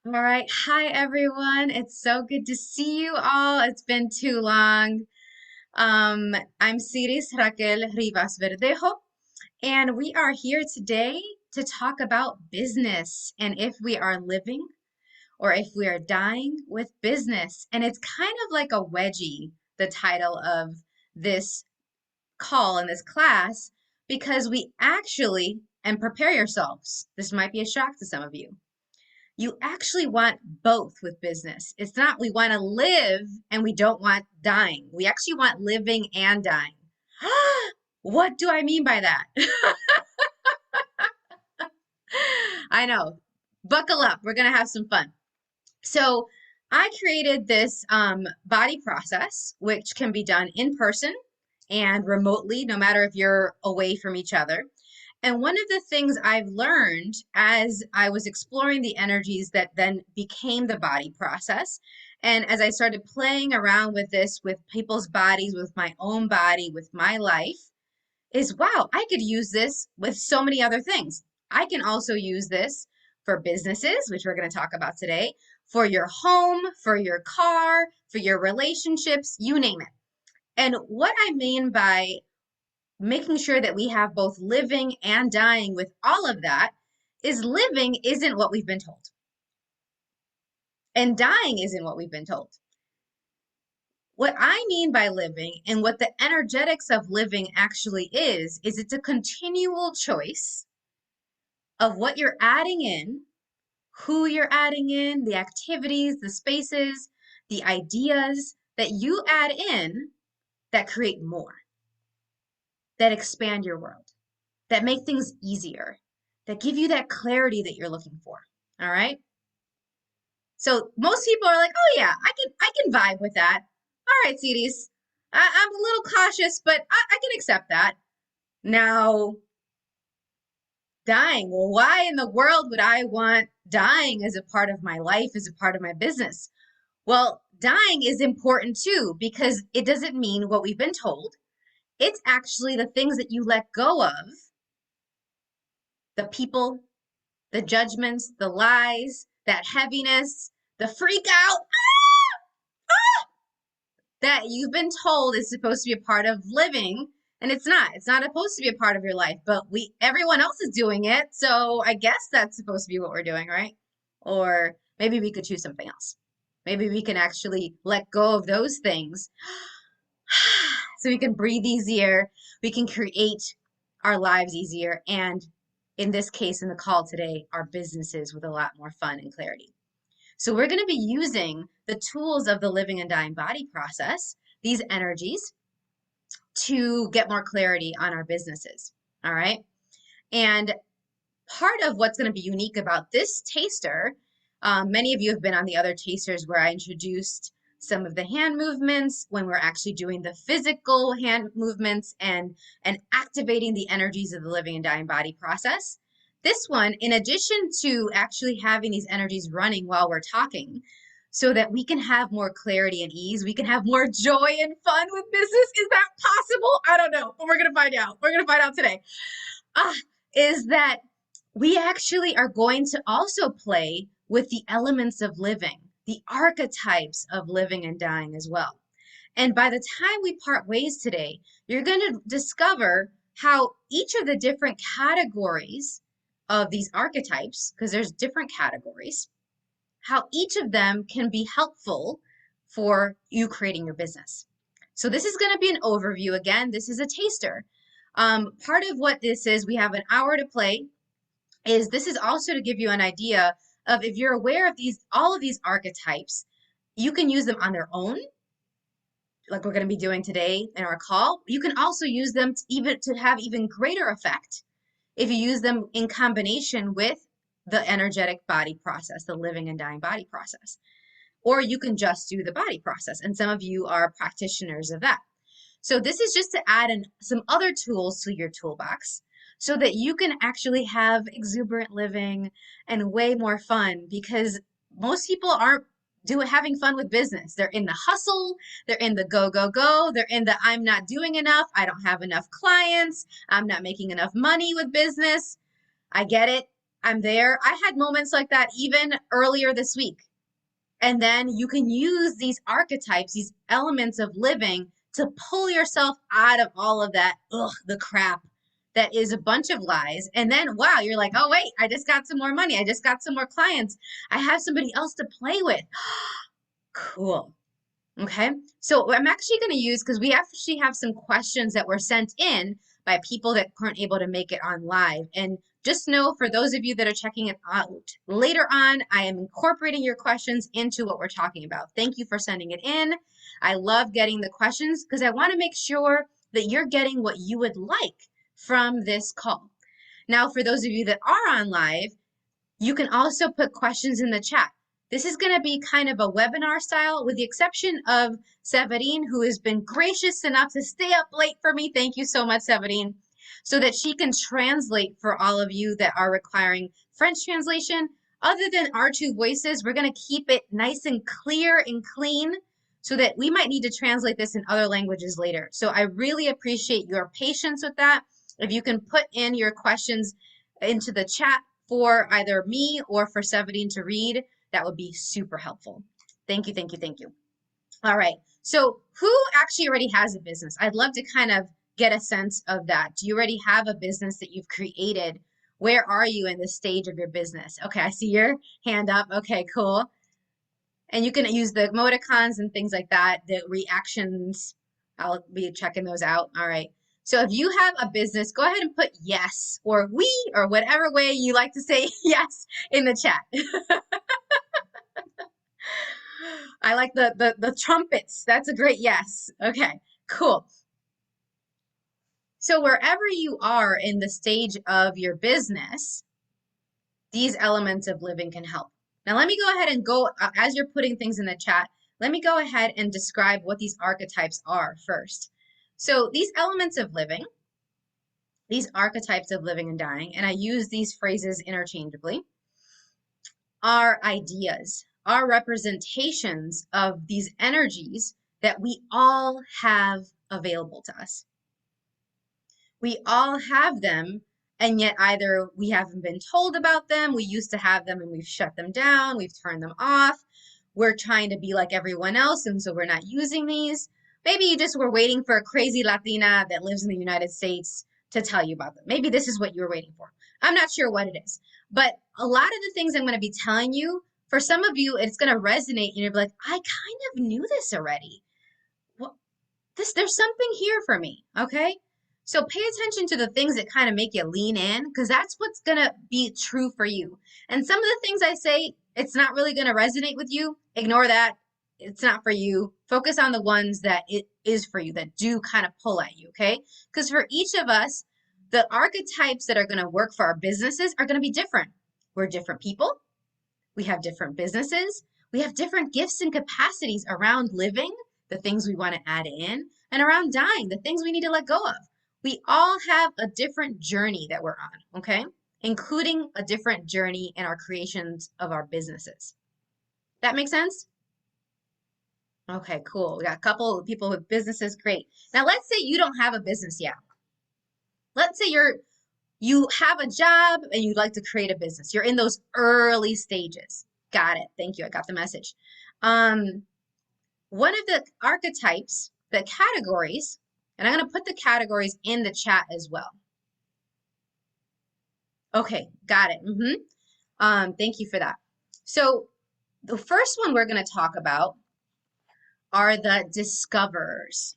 All right. Hi, everyone. It's so good to see you all. It's been too long. I'm Siris Raquel Rivas-Verdejo, and we are here today to talk about business and if we are living or if we are dying with business. And it's kind of like a wedgie, the title of this call in this class, because we actually, and prepare yourselves, this might be a shock to some of you, you actually want both with business. It's not we want to live and we don't want dying. We actually want living and dying. What do I mean by that? I know. Buckle up. We're going to have some fun. So, I created this body process, which can be done in person and remotely, no matter if you're away from each other. And one of the things I've learned as I was exploring the energies that then became the body process, and as I started playing around with this, with people's bodies, with my own body, with my life, is wow, I could use this with so many other things. I can also use this for businesses, which we're going to talk about today, for your home, for your car, for your relationships, you name it. And what I mean by making sure that we have both living and dying with all of that is living isn't what we've been told, and dying isn't what we've been told. What I mean by living and what the energetics of living actually is it's a continual choice of what you're adding in, who you're adding in, the activities, the spaces, the ideas that you add in that create more, that expand your world, that make things easier, that give you that clarity that you're looking for. All right. So most people are like, oh yeah, I can vibe with that. All right, CDs. I'm a little cautious, but I can accept that. Now, dying. Well, why in the world would I want dying as a part of my life, as a part of my business? Well, dying is important too because it doesn't mean what we've been told. It's actually the things that you let go of, the people, the judgments, the lies, that heaviness, the freak out that you've been told is supposed to be a part of living, and it's not. It's not supposed to be a part of your life, but we everyone else is doing it, so I guess that's supposed to be what we're doing, right? Or maybe we could choose something else. Maybe we can actually let go of those things so we can breathe easier, we can create our lives easier, and in this case, in the call today, our businesses with a lot more fun and clarity. So we're going to be using the tools of the living and dying body process, these energies, to get more clarity on our businesses. All right. And part of what's going to be unique about this taster, many of you have been on the other tasters where I introduced some of the hand movements when we're actually doing the physical hand movements and activating the energies of the living and dying body process. This one, in addition to actually having these energies running while we're talking, so that we can have more clarity and ease, we can have more joy and fun with business. Is that possible? I don't know, but we're going to find out. We're going to find out today. Ah, is that we actually are going to also play with the elements of living, the archetypes of living and dying as well. And by the time we part ways today, you're going to discover how each of the different categories of these archetypes, because there's different categories, how each of them can be helpful for you creating your business. So this is going to be an overview again. This is a taster. Part of what this is, we have an hour to play, is this is also to give you an idea of if you're aware of these, all of these archetypes, you can use them on their own, like we're going to be doing today in our call. You can also use them to have even greater effect if you use them in combination with the energetic body process, the living and dying body process. Or you can just do the body process. And some of you are practitioners of that. So this is just to add in some other tools to your toolbox so that you can actually have exuberant living and way more fun, because most people aren't having fun with business. They're in the hustle, they're in the go, go, go, they're in the I'm not doing enough, I don't have enough clients, I'm not making enough money with business. I get it. I'm there. I had moments like that even earlier this week. And then you can use these archetypes, these elements of living to pull yourself out of all of that, the crap that is a bunch of lies. And then, wow, you're like, oh, wait, I just got some more money. I just got some more clients. I have somebody else to play with. Cool. Okay, so I'm actually going to use, because we actually have some questions that were sent in by people that weren't able to make it on live. And just know, for those of you that are checking it out later on, I am incorporating your questions into what we're talking about. Thank you for sending it in. I love getting the questions because I want to make sure that you're getting what you would like from this call. Now, for those of you that are on live, you can also put questions in the chat. This is going to be kind of a webinar style, with the exception of Severine, who has been gracious enough to stay up late for me. Thank you so much, Severine, so that she can translate for all of you that are requiring French translation. Other than our two voices, we're going to keep it nice and clear and clean so that we might need to translate this in other languages later. So I really appreciate your patience with that. If you can put in your questions into the chat for either me or for Severine to read, that would be super helpful. Thank you, thank you, thank you. All right, so who actually already has a business? I'd love to kind of get a sense of that. Do you already have a business that you've created? Where are you in the stage of your business? Okay, I see your hand up. Okay, cool. And you can use the emoticons and things like that, the reactions. I'll be checking those out. All right. So if you have a business, go ahead and put yes or we or whatever way you like to say yes in the chat. I like the trumpets. That's a great yes. Okay, cool. So wherever you are in the stage of your business, these elements of living can help. Now let me go ahead and as you're putting things in the chat, let me go ahead and describe what these archetypes are first. So these elements of living, these archetypes of living and dying, and I use these phrases interchangeably, are ideas, are representations of these energies that we all have available to us. We all have them, and yet either we haven't been told about them, we used to have them and we've shut them down, we've turned them off, we're trying to be like everyone else, and so we're not using these. Maybe you just were waiting for a crazy Latina that lives in the United States to tell you about them. Maybe this is what you were waiting for. I'm not sure what it is. But a lot of the things I'm going to be telling you, for some of you, it's going to resonate, and you'll be like, I kind of knew this already. Well, there's something here for me, okay? So pay attention to the things that kind of make you lean in, because that's what's going to be true for you. And some of the things I say, it's not really going to resonate with you. Ignore that. It's not for you. Focus on the ones that it is for you, that do kind of pull at you, okay? Because for each of us, the archetypes that are going to work for our businesses are going to be different. We're different people. We have different businesses. We have different gifts and capacities around living, the things we want to add in, and around dying, the things we need to let go of. We all have a different journey that we're on, okay? Including a different journey in our creations of our businesses. That make sense? Okay, cool. We got a couple of people with businesses. Great. Now, let's say you don't have a business yet. Let's say you have a job and you'd like to create a business. You're in those early stages. Got it. Thank you. I got the message. One of the archetypes, the categories, and I'm going to put the categories in the chat as well. Okay, got it. Thank you for that. So the first one we're going to talk about are the discoverers.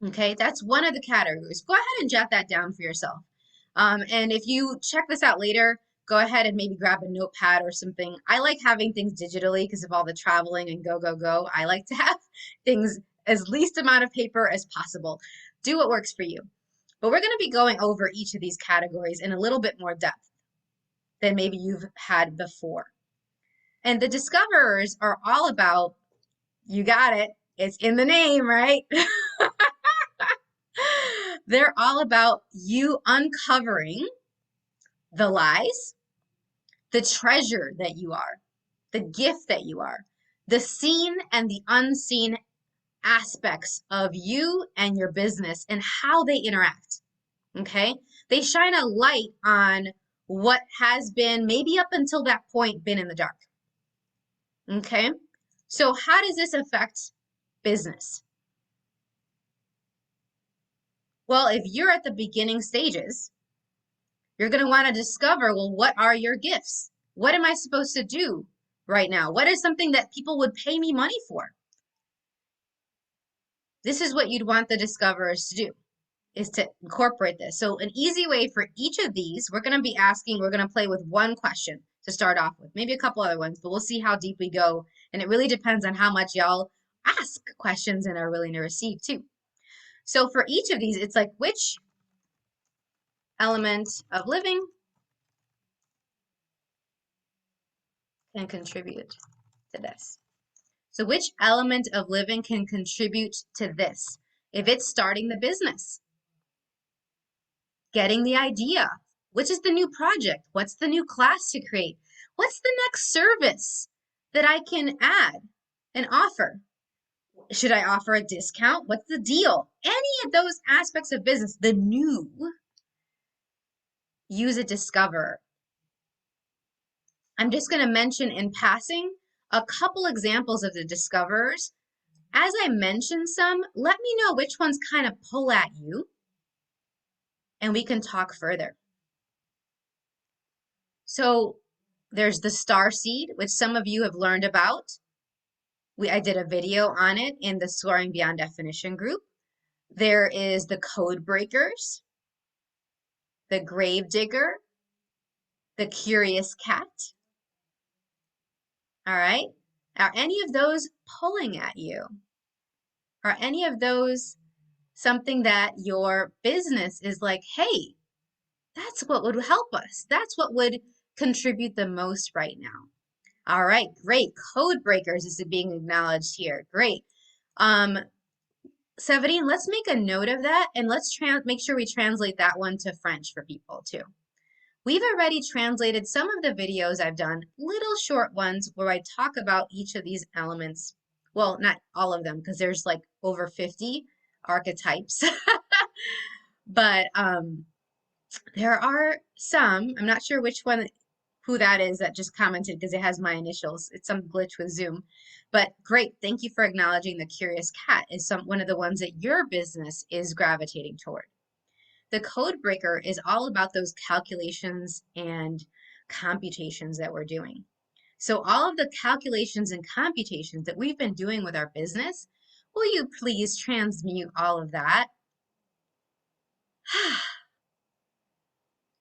Okay, that's one of the categories. Go ahead and jot that down for yourself. And if you check this out later, go ahead and maybe grab a notepad or something. I like having things digitally because of all the traveling and go, go, go. I like to have things as least amount of paper as possible. Do what works for you. But we're going to be going over each of these categories in a little bit more depth than maybe you've had before. And the discoverers are all about, you got it, it's in the name, right? They're all about you uncovering the lies, the treasure that you are, the gift that you are, the seen and the unseen aspects of you and your business and how they interact. Okay? They shine a light on what has been, maybe up until that point, been in the dark. Okay? So how does this affect business? Well, if you're at the beginning stages, you're going to want to discover, well, what are your gifts? What am I supposed to do right now? What is something that people would pay me money for? This is what you'd want the discoverers to do, is to incorporate this. So an easy way for each of these, we're going to play with one question to start off with, maybe a couple other ones, but we'll see how deep we go. And it really depends on how much y'all ask questions and are willing to receive too. So for each of these, it's like, which element of living can contribute to this? So which element of living can contribute to this? If it's starting the business, getting the idea, which is the new project? What's the new class to create? What's the next service that I can add and offer? Should I offer a discount? What's the deal? Any of those aspects of business, the new, use a discoverer. I'm just going to mention in passing a couple examples of the discoverers. As I mention some, let me know which ones kind of pull at you, and we can talk further. So there's the star seed, which some of you have learned about. I did a video on it in the Soaring Beyond Definition group. There is the code breakers, the grave digger, the curious cat. All right. Are any of those pulling at you? Are any of those something that your business is like, hey, that's what would help us. That's what would contribute the most right now. All right, great. Code breakers is being acknowledged here. Great. Severine, let's make a note of that and let's make sure we translate that one to French for people too. We've already translated some of the videos I've done, little short ones where I talk about each of these elements. Well, not all of them because there's like over 50 archetypes. But there are some, I'm not sure which one, who that is that just commented because it has my initials. It's some glitch with Zoom. But great, thank you for acknowledging the curious cat is one of the ones that your business is gravitating toward. The code breaker is all about those calculations and computations that we're doing. So all of the calculations and computations that we've been doing with our business, will you please transmute all of that?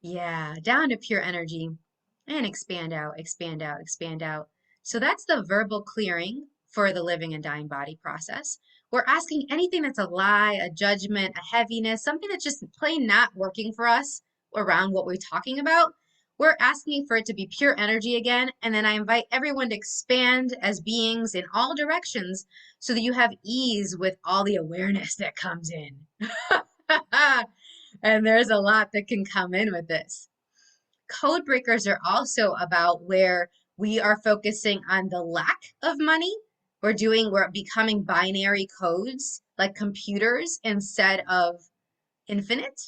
Yeah, down to pure energy and expand out, expand out, expand out. So that's the verbal clearing for the living and dying body process. We're asking anything that's a lie, a judgment, a heaviness, something that's just plain not working for us around what we're talking about. We're asking for it to be pure energy again. And then I invite everyone to expand as beings in all directions so that you have ease with all the awareness that comes in. And there's a lot that can come in with this. Code breakers are also about where we are focusing on the lack of money. We're becoming binary codes like computers instead of infinite.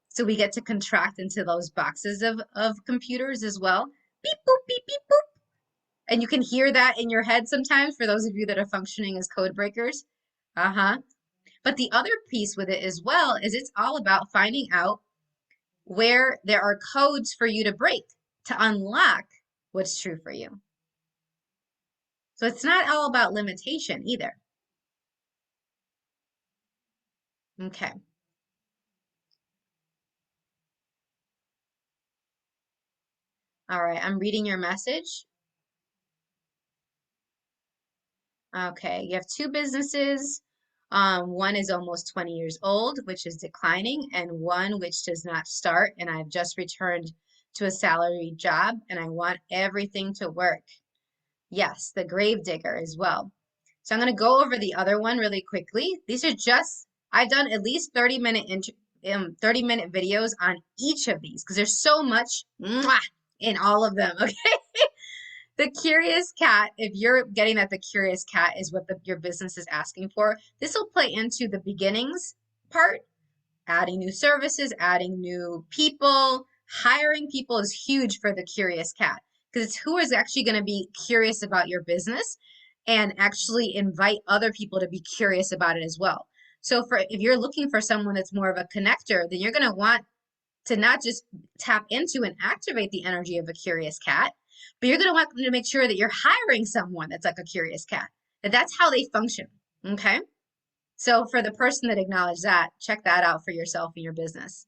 So we get to contract into those boxes of computers as well. Beep, boop, beep, beep, boop. And you can hear that in your head sometimes for those of you that are functioning as code breakers. But the other piece with it as well is it's all about finding out where there are codes for you to break to unlock what's true for you. So it's not all about limitation either. Okay. All right, I'm reading your message. Okay, you have two businesses. One is almost 20 years old, which is declining, and one which does not start, and I've just returned to a salaried job, and I want everything to work. Yes, the grave digger as well. So I'm going to go over the other one really quickly. These are just, I've done at least 30-minute videos on each of these because there's so much in all of them, okay? The curious cat, if you're getting that the curious cat is what your business is asking for, this will play into the beginnings part, adding new services, adding new people, Hiring people is huge for the curious cat because it's who is actually going to be curious about your business and actually invite other people to be curious about it as well. So if you're looking for someone that's more of a connector, then you're going to want to not just tap into and activate the energy of a curious cat, but you're going to want to make sure that you're hiring someone that's like a curious cat, that's how they function. Okay. So for the person that acknowledged that, check that out for yourself and your business.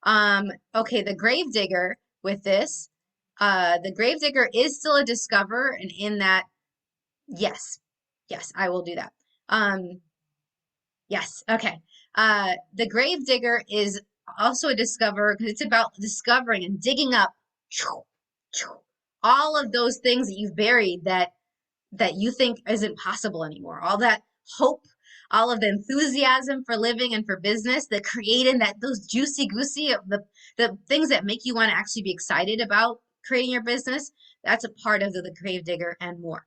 Okay, the gravedigger with this, the gravedigger is still a discover, and in that, yes, yes, I will do that. Yes, okay. The gravedigger is also a discover because it's about discovering and digging up all of those things that you've buried that you think isn't possible anymore. All that hope, all of the enthusiasm for living and for business, the creating that those juicy goosey of the things that make you want to actually be excited about creating your business. That's a part of the gravedigger and more.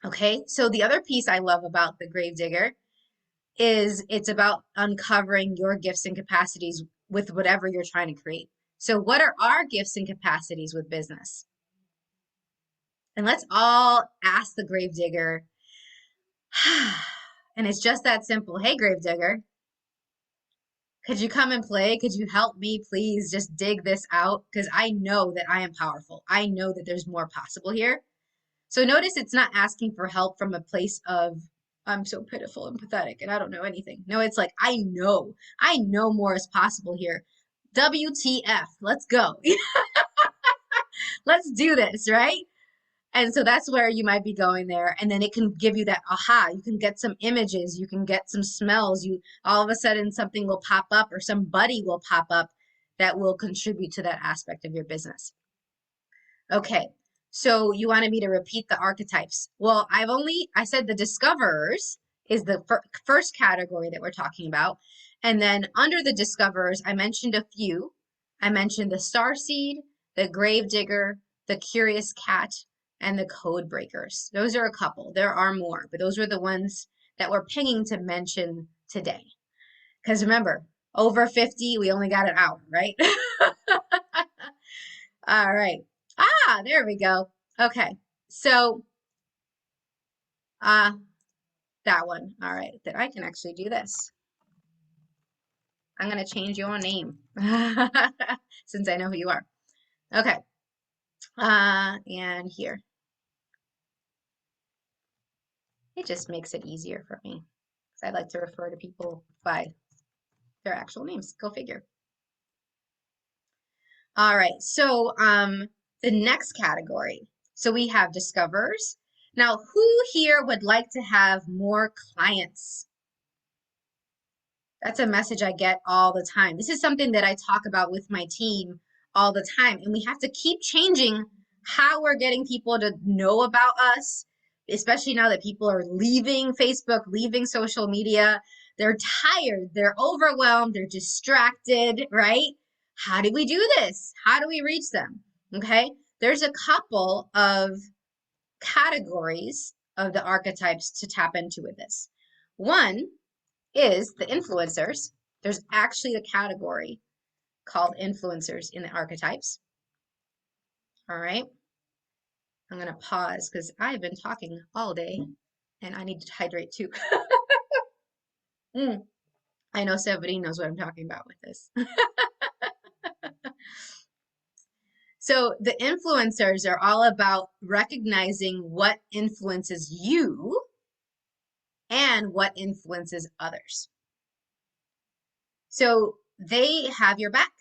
Okay, so the other piece I love about the gravedigger is it's about uncovering your gifts and capacities with whatever you're trying to create. So what are our gifts and capacities with business? And let's all ask the gravedigger. And it's just that simple. Hey, gravedigger, could you come and play? Could you help me please just dig this out? Because I know that I am powerful. I know that there's more possible here. So notice it's not asking for help from a place of, I'm so pitiful and pathetic and I don't know anything. No, it's like, I know more is possible here. WTF, let's go. Let's do this, right? And so that's where you might be going there. And then it can give you that aha. You can get some images, you can get some smells. You all of a sudden something will pop up or somebody will pop up that will contribute to that aspect of your business. Okay. So you wanted me to repeat the archetypes. Well, I said the discoverers is the first category that we're talking about. And then under the discoverers, I mentioned a few. I mentioned the starseed, the gravedigger, the curious cat, and the code breakers. Those are a couple. There are more, but those were the ones that we're pinging to mention today. Because remember, over 50, we only got an hour, right? All right. Ah, there we go. Okay. So, that one. All right. That I can actually do this. I'm going to change your name since I know who you are. Okay. And here. It just makes it easier for me because I like to refer to people by their actual names. Go figure. All right. So, the next category. So we have discoverers. Now, who here would like to have more clients? That's a message I get all the time. This is something that I talk about with my team all the time. And we have to keep changing how we're getting people to know about us, especially now that people are leaving Facebook, leaving social media. They're tired, they're overwhelmed, they're distracted, right? How do we do this? How do we reach them? Okay. There's a couple of categories of the archetypes to tap into with this. One is the influencers. There's actually a category called influencers in the archetypes. All right. I'm going to pause because I've been talking all day and I need to hydrate too. I know somebody knows what I'm talking about with this. So the influencers are all about recognizing what influences you and what influences others. So they have your back.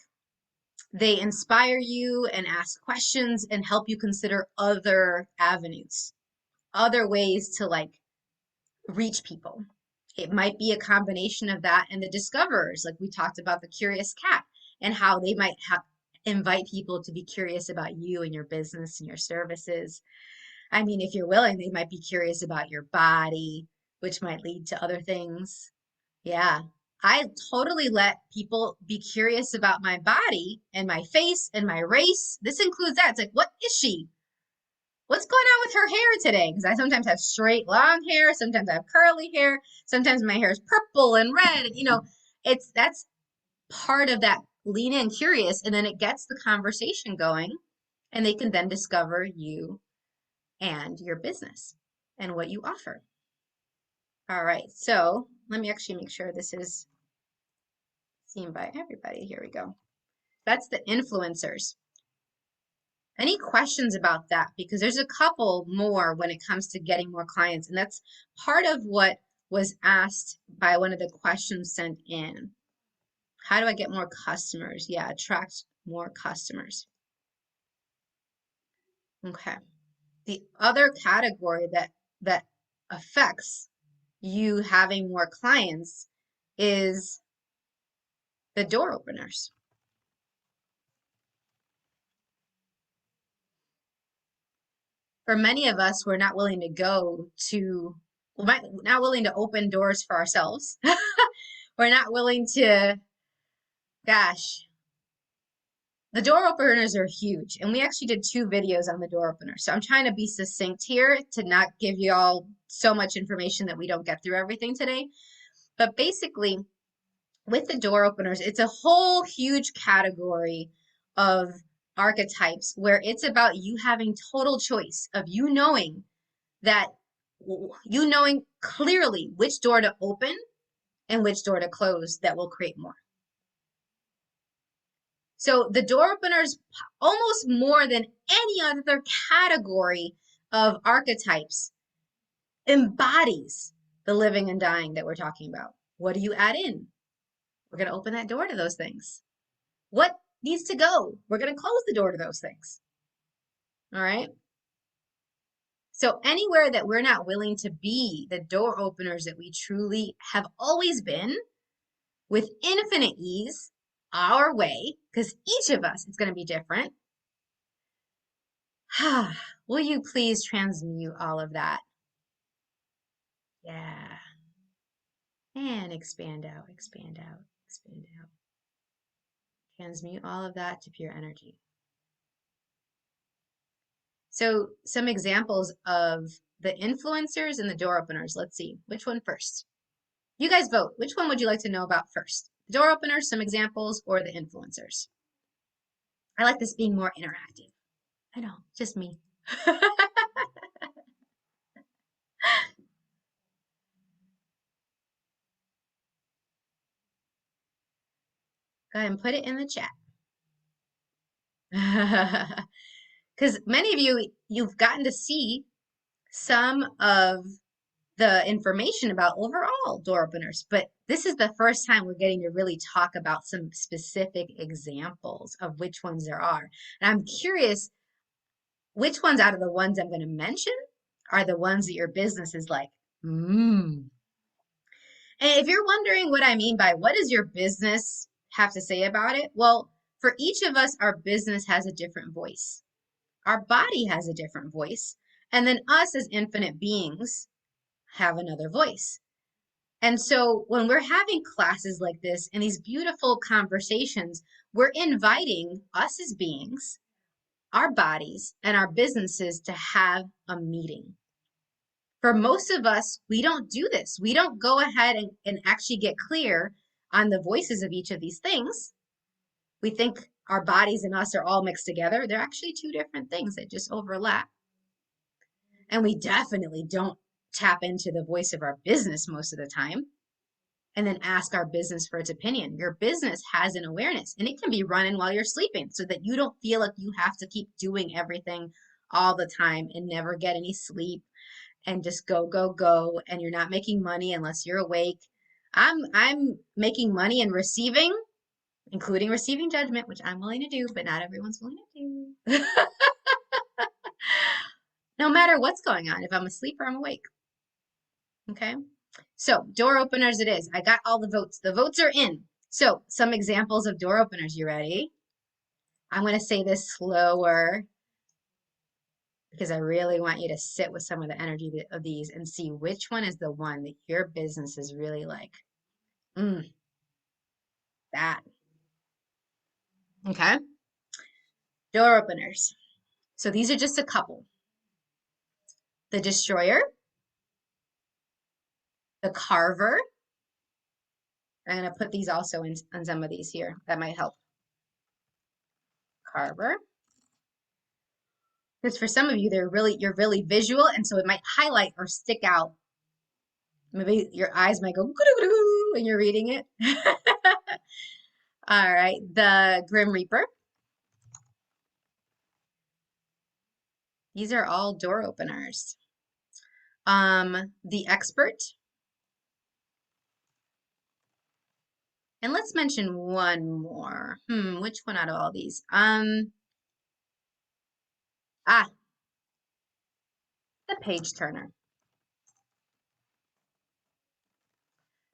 They inspire you and ask questions and help you consider other avenues, other ways to like reach people. It might be a combination of that and the discoverers, like we talked about the curious cat and how they might invite people to be curious about you and your business and your services. I mean, if you're willing, they might be curious about your body, which might lead to other things. Yeah. I totally let people be curious about my body and my face and my race. This includes that. It's like, what is she? What's going on with her hair today? Because I sometimes have straight long hair, sometimes I have curly hair, sometimes my hair is purple and red. And, that's part of that lean in curious, and then it gets the conversation going, and they can then discover you and your business and what you offer. All right, so let me actually make sure this is seen by everybody. Here we go. That's the influencers. Any questions about that? Because there's a couple more when it comes to getting more clients, and that's part of what was asked by one of the questions sent in. How do I get more customers? Yeah, attract more customers. Okay. The other category that affects you having more clients is the door openers. For many of us, we're not willing to we're not willing to open doors for ourselves. We're not willing to, gosh, the door openers are huge. And we actually did 2 videos on the door openers. So I'm trying to be succinct here to not give you all so much information that we don't get through everything today. But basically, with the door openers, it's a whole huge category of archetypes where it's about you having total choice of that you knowing clearly which door to open and which door to close that will create more. So the door openers, almost more than any other category of archetypes, embodies the living and dying that we're talking about. What do you add in? We're going to open that door to those things. What needs to go? We're going to close the door to those things. All right. So anywhere that we're not willing to be the door openers that we truly have always been, with infinite ease, our way, because each of us is going to be different. Will you please transmute all of that? Yeah. And expand out, expand out, expand out. Transmute all of that to pure energy. So some examples of the influencers and the door openers. Let's see. Which one first? You guys vote. Which one would you like to know about first? The door openers, some examples, or the influencers? I like this being more interactive. I know, just me. Go ahead and put it in the chat. Because many of you've gotten to see some of the information about overall door openers, but this is the first time we're getting to really talk about some specific examples of which ones there are. And I'm curious which ones out of the ones I'm going to mention are the ones that your business is like, And if you're wondering what I mean by what does your business have to say about it? Well, for each of us, our business has a different voice. Our body has a different voice. And then us as infinite beings have another voice. And so when we're having classes like this and these beautiful conversations, we're inviting us as beings, our bodies, and our businesses to have a meeting. For most of us, we don't do this. We don't go ahead and actually get clear on the voices of each of these things. We think our bodies and us are all mixed together. They're actually 2 different things that just overlap. And we definitely don't tap into the voice of our business most of the time and then ask our business for its opinion. Your business has an awareness and it can be running while you're sleeping so that you don't feel like you have to keep doing everything all the time and never get any sleep and just go, go, go. And you're not making money unless you're awake. I'm making money and receiving, including receiving judgment, which I'm willing to do, but not everyone's willing to do. No matter what's going on, if I'm asleep or I'm awake. Okay. So door openers it is. I got all the votes. The votes are in. So some examples of door openers. You ready? I'm going to say this slower because I really want you to sit with some of the energy of these and see which one is the one that your business is really like, that. Okay. Door openers. So these are just a couple. The destroyer, the carver. I'm going to put these also in on some of these here. That might help. Carver. Because for some of you, you're really visual, and so it might highlight or stick out. Maybe your eyes might go when you're reading it. All right, the Grim Reaper. These are all door openers. The Expert. And let's mention one more. Which one out of all these? The Page Turner.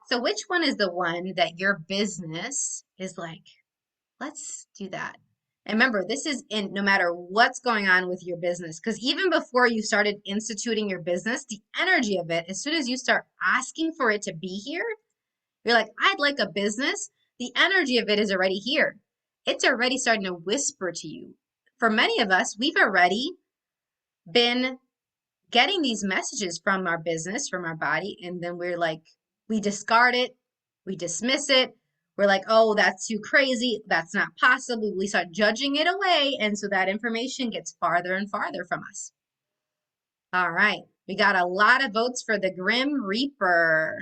So which one is the one that your business is like, let's do that? And remember, this is in no matter what's going on with your business, because even before you started instituting your business, the energy of it, as soon as you start asking for it to be here, you're like, I'd like a business. The energy of it is already here. It's already starting to whisper to you. For many of us, we've already been getting these messages from our business, from our body, and then we're like, we discard it, we dismiss it. We're like, oh, that's too crazy. That's not possible. We start judging it away. And so that information gets farther and farther from us. All right. We got a lot of votes for the Grim Reaper.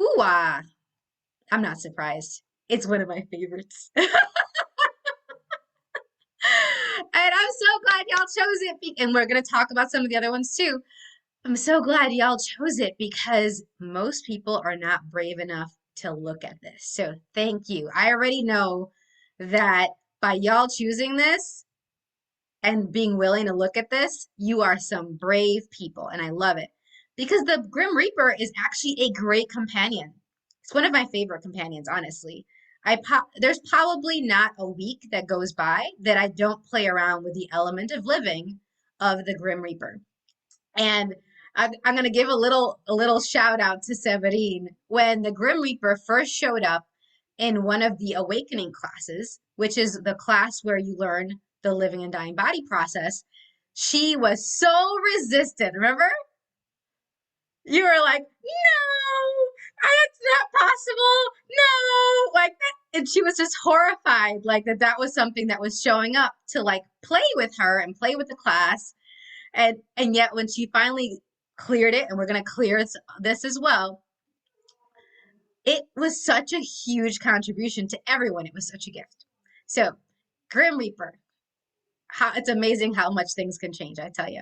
Ooh-ah. I'm not surprised. It's one of my favorites. And I'm so glad y'all chose it. And we're going to talk about some of the other ones too. I'm so glad y'all chose it because most people are not brave enough to look at this. So thank you. I already know that by y'all choosing this and being willing to look at this, you are some brave people, and I love it. Because the Grim Reaper is actually a great companion. It's one of my favorite companions, honestly. There's probably not a week that goes by that I don't play around with the element of living of the Grim Reaper. And I'm going to give a little shout out to Severine. When the Grim Reaper first showed up in one of the awakening classes, which is the class where you learn the living and dying body process, she was so resistant. Remember? You were like, no, it's not possible. No, like that. And she was just horrified, like that was something that was showing up to like play with her and play with the class. And yet when she finally cleared it, and we're going to clear this as well, it was such a huge contribution to everyone. It was such a gift. So, Grim Reaper, it's amazing how much things can change, I tell you.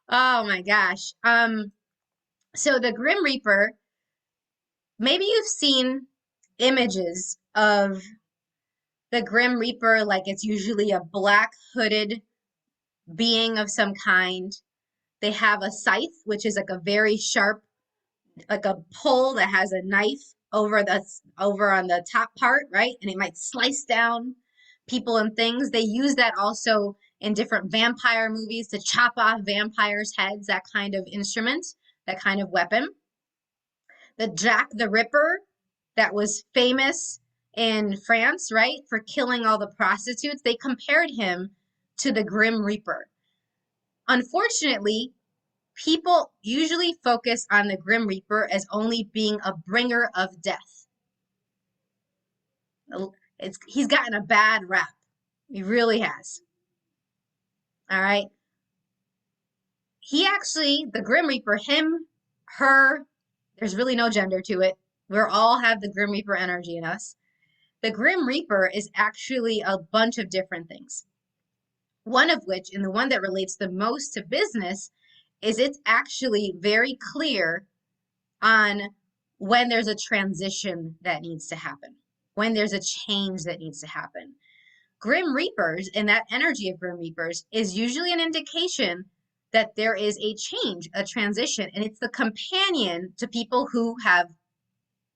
Oh my gosh. So the Grim Reaper, maybe you've seen images of the Grim Reaper, like it's usually a black hooded being of some kind. They have a scythe, which is like a very sharp, like a pole that has a knife over on the top part, right? And it might slice down people and things. They use that also in different vampire movies to chop off vampires' heads, that kind of instrument, that kind of weapon. The Jack the Ripper, that was famous in France, right, for killing all the prostitutes. They compared him to the Grim Reaper. Unfortunately, people usually focus on the Grim Reaper as only being a bringer of death. He's gotten a bad rap. He really has. All right. The Grim Reaper, him, her, there's really no gender to it. We all have the Grim Reaper energy in us. The Grim Reaper is actually a bunch of different things. One of which, and the one that relates the most to business, is it's actually very clear on when there's a transition that needs to happen, when there's a change that needs to happen. Grim Reapers and that energy of Grim Reapers is usually an indication that there is a change, a transition, and it's the companion to people who have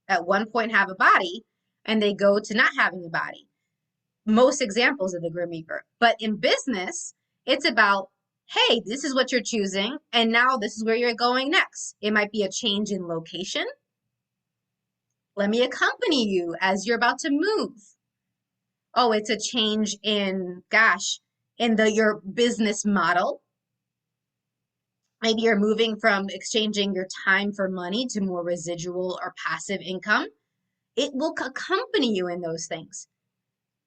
at one point have a body and they go to not having a body. Most examples of the Grim Reaper. But in business, it's about, hey, this is what you're choosing, and now this is where you're going next. It might be a change in location. Let me accompany you as you're about to move. Oh, it's a change in, your business model. Maybe you're moving from exchanging your time for money to more residual or passive income. It will accompany you in those things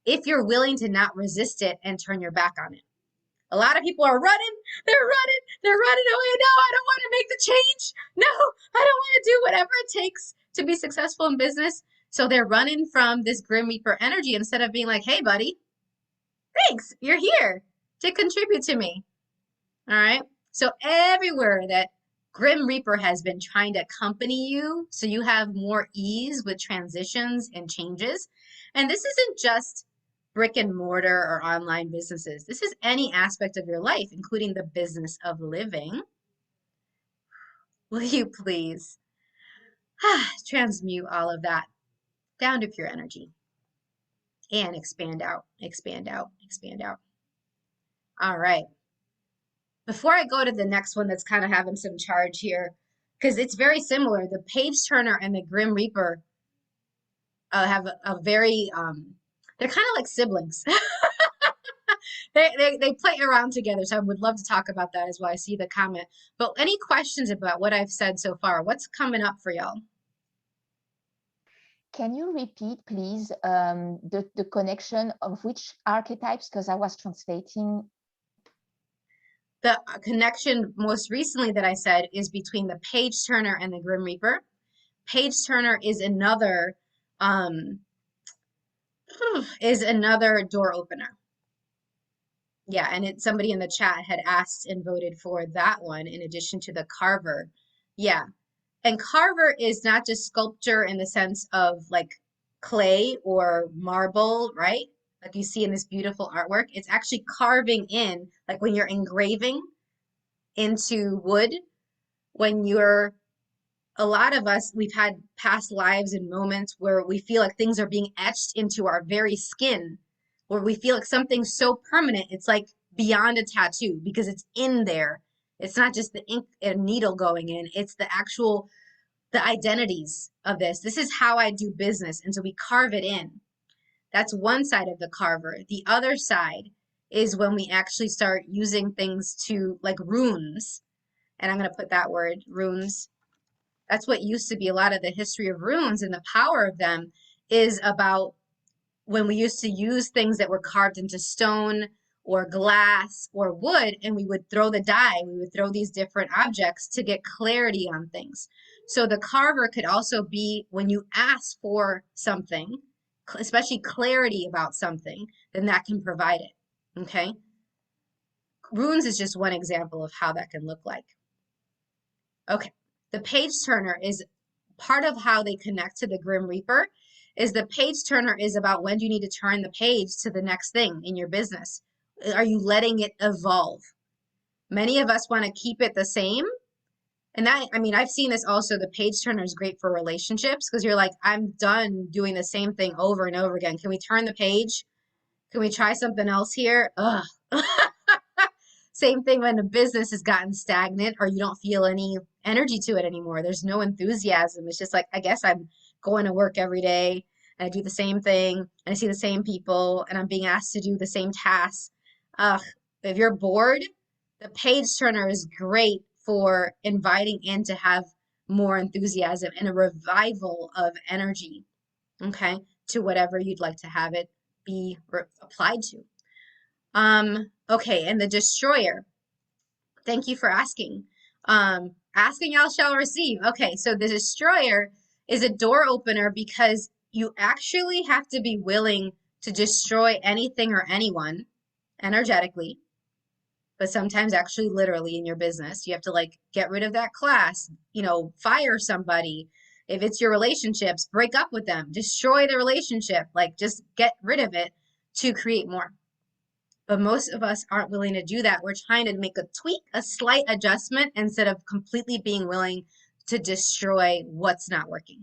if you're willing to not resist it and turn your back on it. A lot of people are running, they're running away. No, I don't want to make the change. No, I don't want to do whatever it takes to be successful in business. So they're running from this Grim Reaper energy instead of being like, hey, buddy, thanks, you're here to contribute to me. All right. So everywhere that Grim Reaper has been trying to accompany you so you have more ease with transitions and changes. And this isn't just brick and mortar or online businesses. This is any aspect of your life, including the business of living. Will you please transmute all of that down to pure energy and expand out, expand out, expand out. All right. Before I go to the next one that's kind of having some charge here, because it's very similar, the Page Turner and the Grim Reaper have a very, they're kind of like siblings. They play around together, so I would love to talk about that as well. I see the comment. But any questions about what I've said so far? What's coming up for y'all? Can you repeat, please, the connection of which archetypes? Because I was translating. The connection most recently that I said is between the Page Turner and the Grim Reaper. Page Turner is another door opener. Yeah, and somebody in the chat had asked and voted for that one in addition to the Carver. Yeah, and Carver is not just sculpture in the sense of like clay or marble, right? Like you see in this beautiful artwork. It's actually carving in, like when you're engraving into wood, when you're, a lot of us, we've had past lives and moments where we feel like things are being etched into our very skin, where we feel like something's so permanent, it's like beyond a tattoo because it's in there. It's not just the ink and needle going in, it's the actual, the identities of this. This is how I do business. And so we carve it in. That's one side of the carver. The other side is when we actually start using things to, like runes. And I'm going to put that word, runes. That's what used to be a lot of the history of runes, and the power of them is about when we used to use things that were carved into stone or glass or wood, and we would throw the die, we would throw these different objects to get clarity on things. So the carver could also be when you ask for something, especially clarity about something, then that can provide it. Okay. Runes is just one example of how that can look like. Okay. The Page Turner is part of how they connect to the Grim Reaper. Is the Page Turner is about when do you need to turn the page to the next thing in your business? Are you letting it evolve? Many of us want to keep it the same. And that, I mean, I've seen this also. The Page Turner is great for relationships because you're like, I'm done doing the same thing over and over again. Can we turn the page? Can we try something else here? Ugh. Same thing when a business has gotten stagnant or you don't feel any energy to it anymore. There's no enthusiasm. It's just like, I guess I'm going to work every day and I do the same thing and I see the same people and I'm being asked to do the same tasks. If you're bored, the Page Turner is great for inviting in to have more enthusiasm and a revival of energy, okay, to whatever you'd like to have it be applied to. Okay, and the Destroyer. Thank you for asking. Asking y'all shall receive. Okay, so the Destroyer is a door opener because you actually have to be willing to destroy anything or anyone energetically, but sometimes actually literally in your business. You have to like get rid of that class, fire somebody. If it's your relationships, break up with them, destroy the relationship, like just get rid of it to create more. But most of us aren't willing to do that. We're trying to make a tweak, a slight adjustment, instead of completely being willing to destroy what's not working.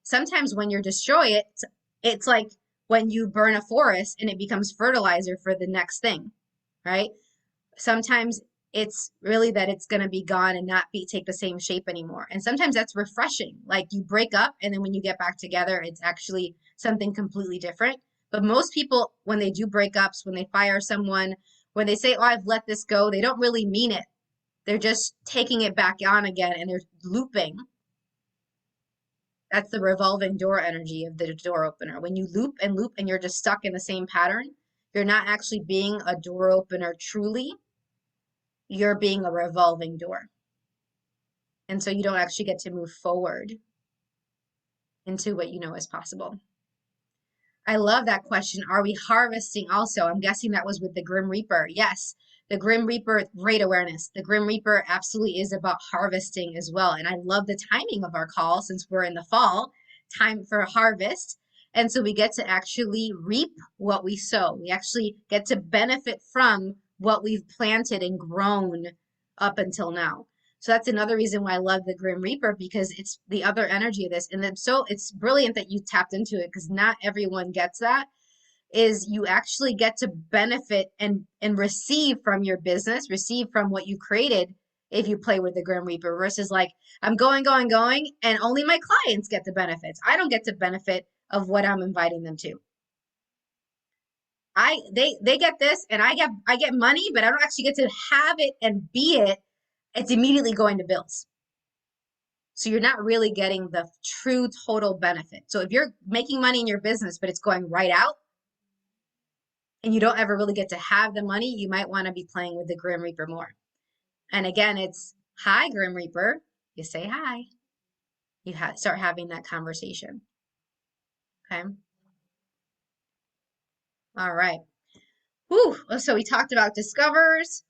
Sometimes when you destroy it, it's like when you burn a forest and it becomes fertilizer for the next thing, right? Sometimes it's really that it's going to be gone and not take the same shape anymore. And sometimes that's refreshing. Like you break up and then when you get back together, it's actually something completely different. But most people, when they do breakups, when they fire someone, when they say, oh, I've let this go, they don't really mean it. They're just taking it back on again and they're looping. That's the revolving door energy of the door opener. When you loop and loop and you're just stuck in the same pattern, you're not actually being a door opener truly. You're being a revolving door. And so you don't actually get to move forward into what you know is possible. I love that question. Are we harvesting also? I'm guessing that was with the Grim Reaper. Yes, the Grim Reaper, great awareness. The Grim Reaper absolutely is about harvesting as well. And I love the timing of our call since we're in the fall, time for harvest. And so we get to actually reap what we sow. We actually get to benefit from what we've planted and grown up until now. So that's another reason why I love the Grim Reaper, because it's the other energy of this. And then so it's brilliant that you tapped into it, because not everyone gets that, is you actually get to benefit and receive from your business, receive from what you created if you play with the Grim Reaper, versus like, I'm going, and only my clients get the benefits. I don't get to benefit of what I'm inviting them to. They get this and I get money, but I don't actually get to have it and be it. It's immediately going to bills. So you're not really getting the true total benefit. So if you're making money in your business, but it's going right out and you don't ever really get to have the money, you might want to be playing with the Grim Reaper more. And again, it's hi, Grim Reaper. You say hi. You start having that conversation. Okay. All right. Whew. So we talked about discoverers.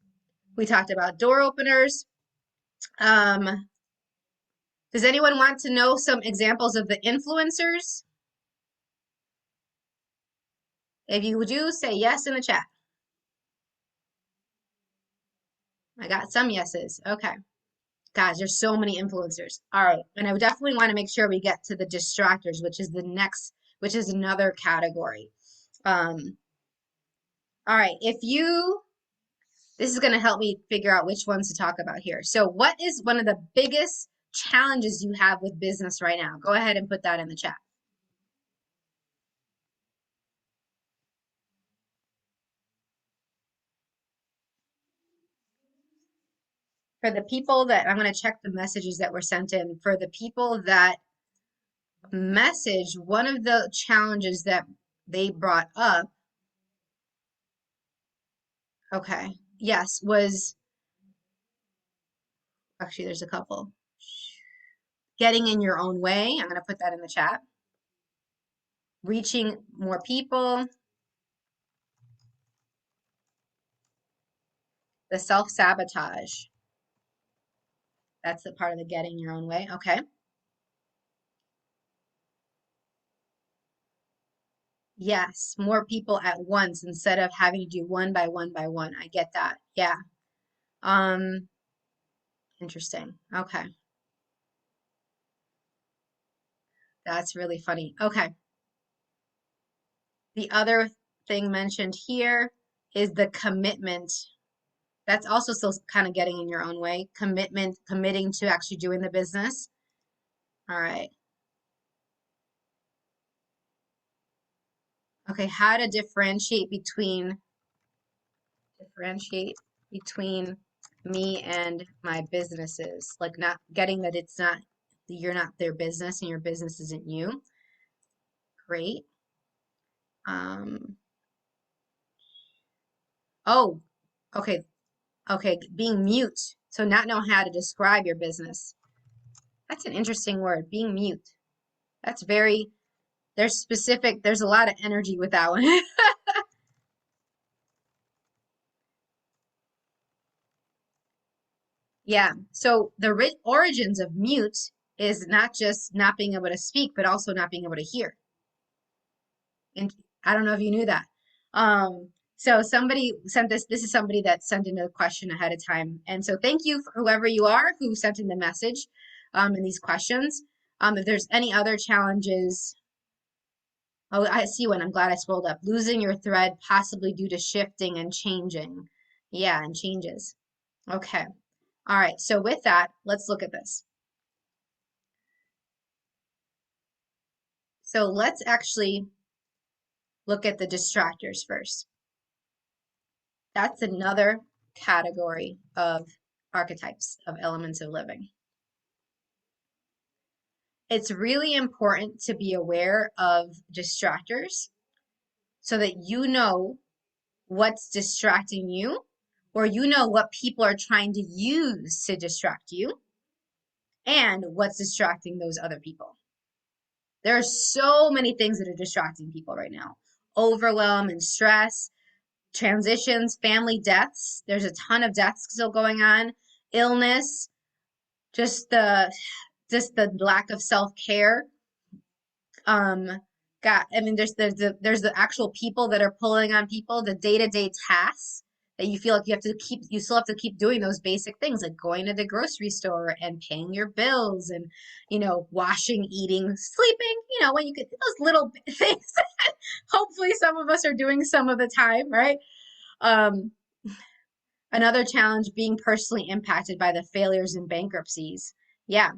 We talked about door openers. Um, does anyone want to know some examples of the influencers? If you do, say yes in the chat. I got some yeses. Okay. Guys, there's so many influencers. All right. And I would definitely want to make sure we get to the distractors, which is another category. All right. This is going to help me figure out which ones to talk about here. So what is one of the biggest challenges you have with business right now? Go ahead and put that in the chat. For the people that, I'm going to check the messages that were sent in. For the people that message, one of the challenges that they brought up, okay, yes, was actually, there's a couple. Getting in your own way. I'm going to put that in the chat. Reaching more people. The self-sabotage. That's the part of the getting your own way. Okay. Yes, more people at once instead of having to do one by one by one. I get that. Yeah. Um, Interesting. Okay. That's really funny. Okay. The other thing mentioned here is the commitment. That's also still kind of getting in your own way. Committing to actually doing the business. All right. Okay, how to differentiate between me and my businesses. Like not getting that you're not their business and your business isn't you. Great. Um, oh, okay. Okay, being mute. So not know how to describe your business. That's an interesting word, being mute. That's there's specific, there's a lot of energy with that one. Yeah. So the origins of mute is not just not being able to speak, but also not being able to hear. And I don't know if you knew that. So somebody sent this. This is somebody that sent in a question ahead of time. And so thank you for whoever you are who sent in the message and these questions. If there's any other challenges, oh, I see one. I'm glad I scrolled up. Losing your thread, possibly due to shifting and changing. Yeah, and changes. Okay. All right. So with that, let's look at this. So let's actually look at the distractors first. That's another category of archetypes of elements of living. it's really important to be aware of distractors so that you know what's distracting you, or you know what people are trying to use to distract you, and what's distracting those other people. There are so many things that are distracting people right now: overwhelm and stress, transitions, family deaths. There's a ton of deaths still going on, illness, just the lack of self-care. um I mean, there's the actual people that are pulling on people, the day-to-day tasks that you feel like you still have to keep doing those basic things, like going to the grocery store and paying your bills and, washing, eating, sleeping, when you get those little things that hopefully some of us are doing some of the time, right? um Another challenge, being personally impacted by the failures and bankruptcies. Yeah,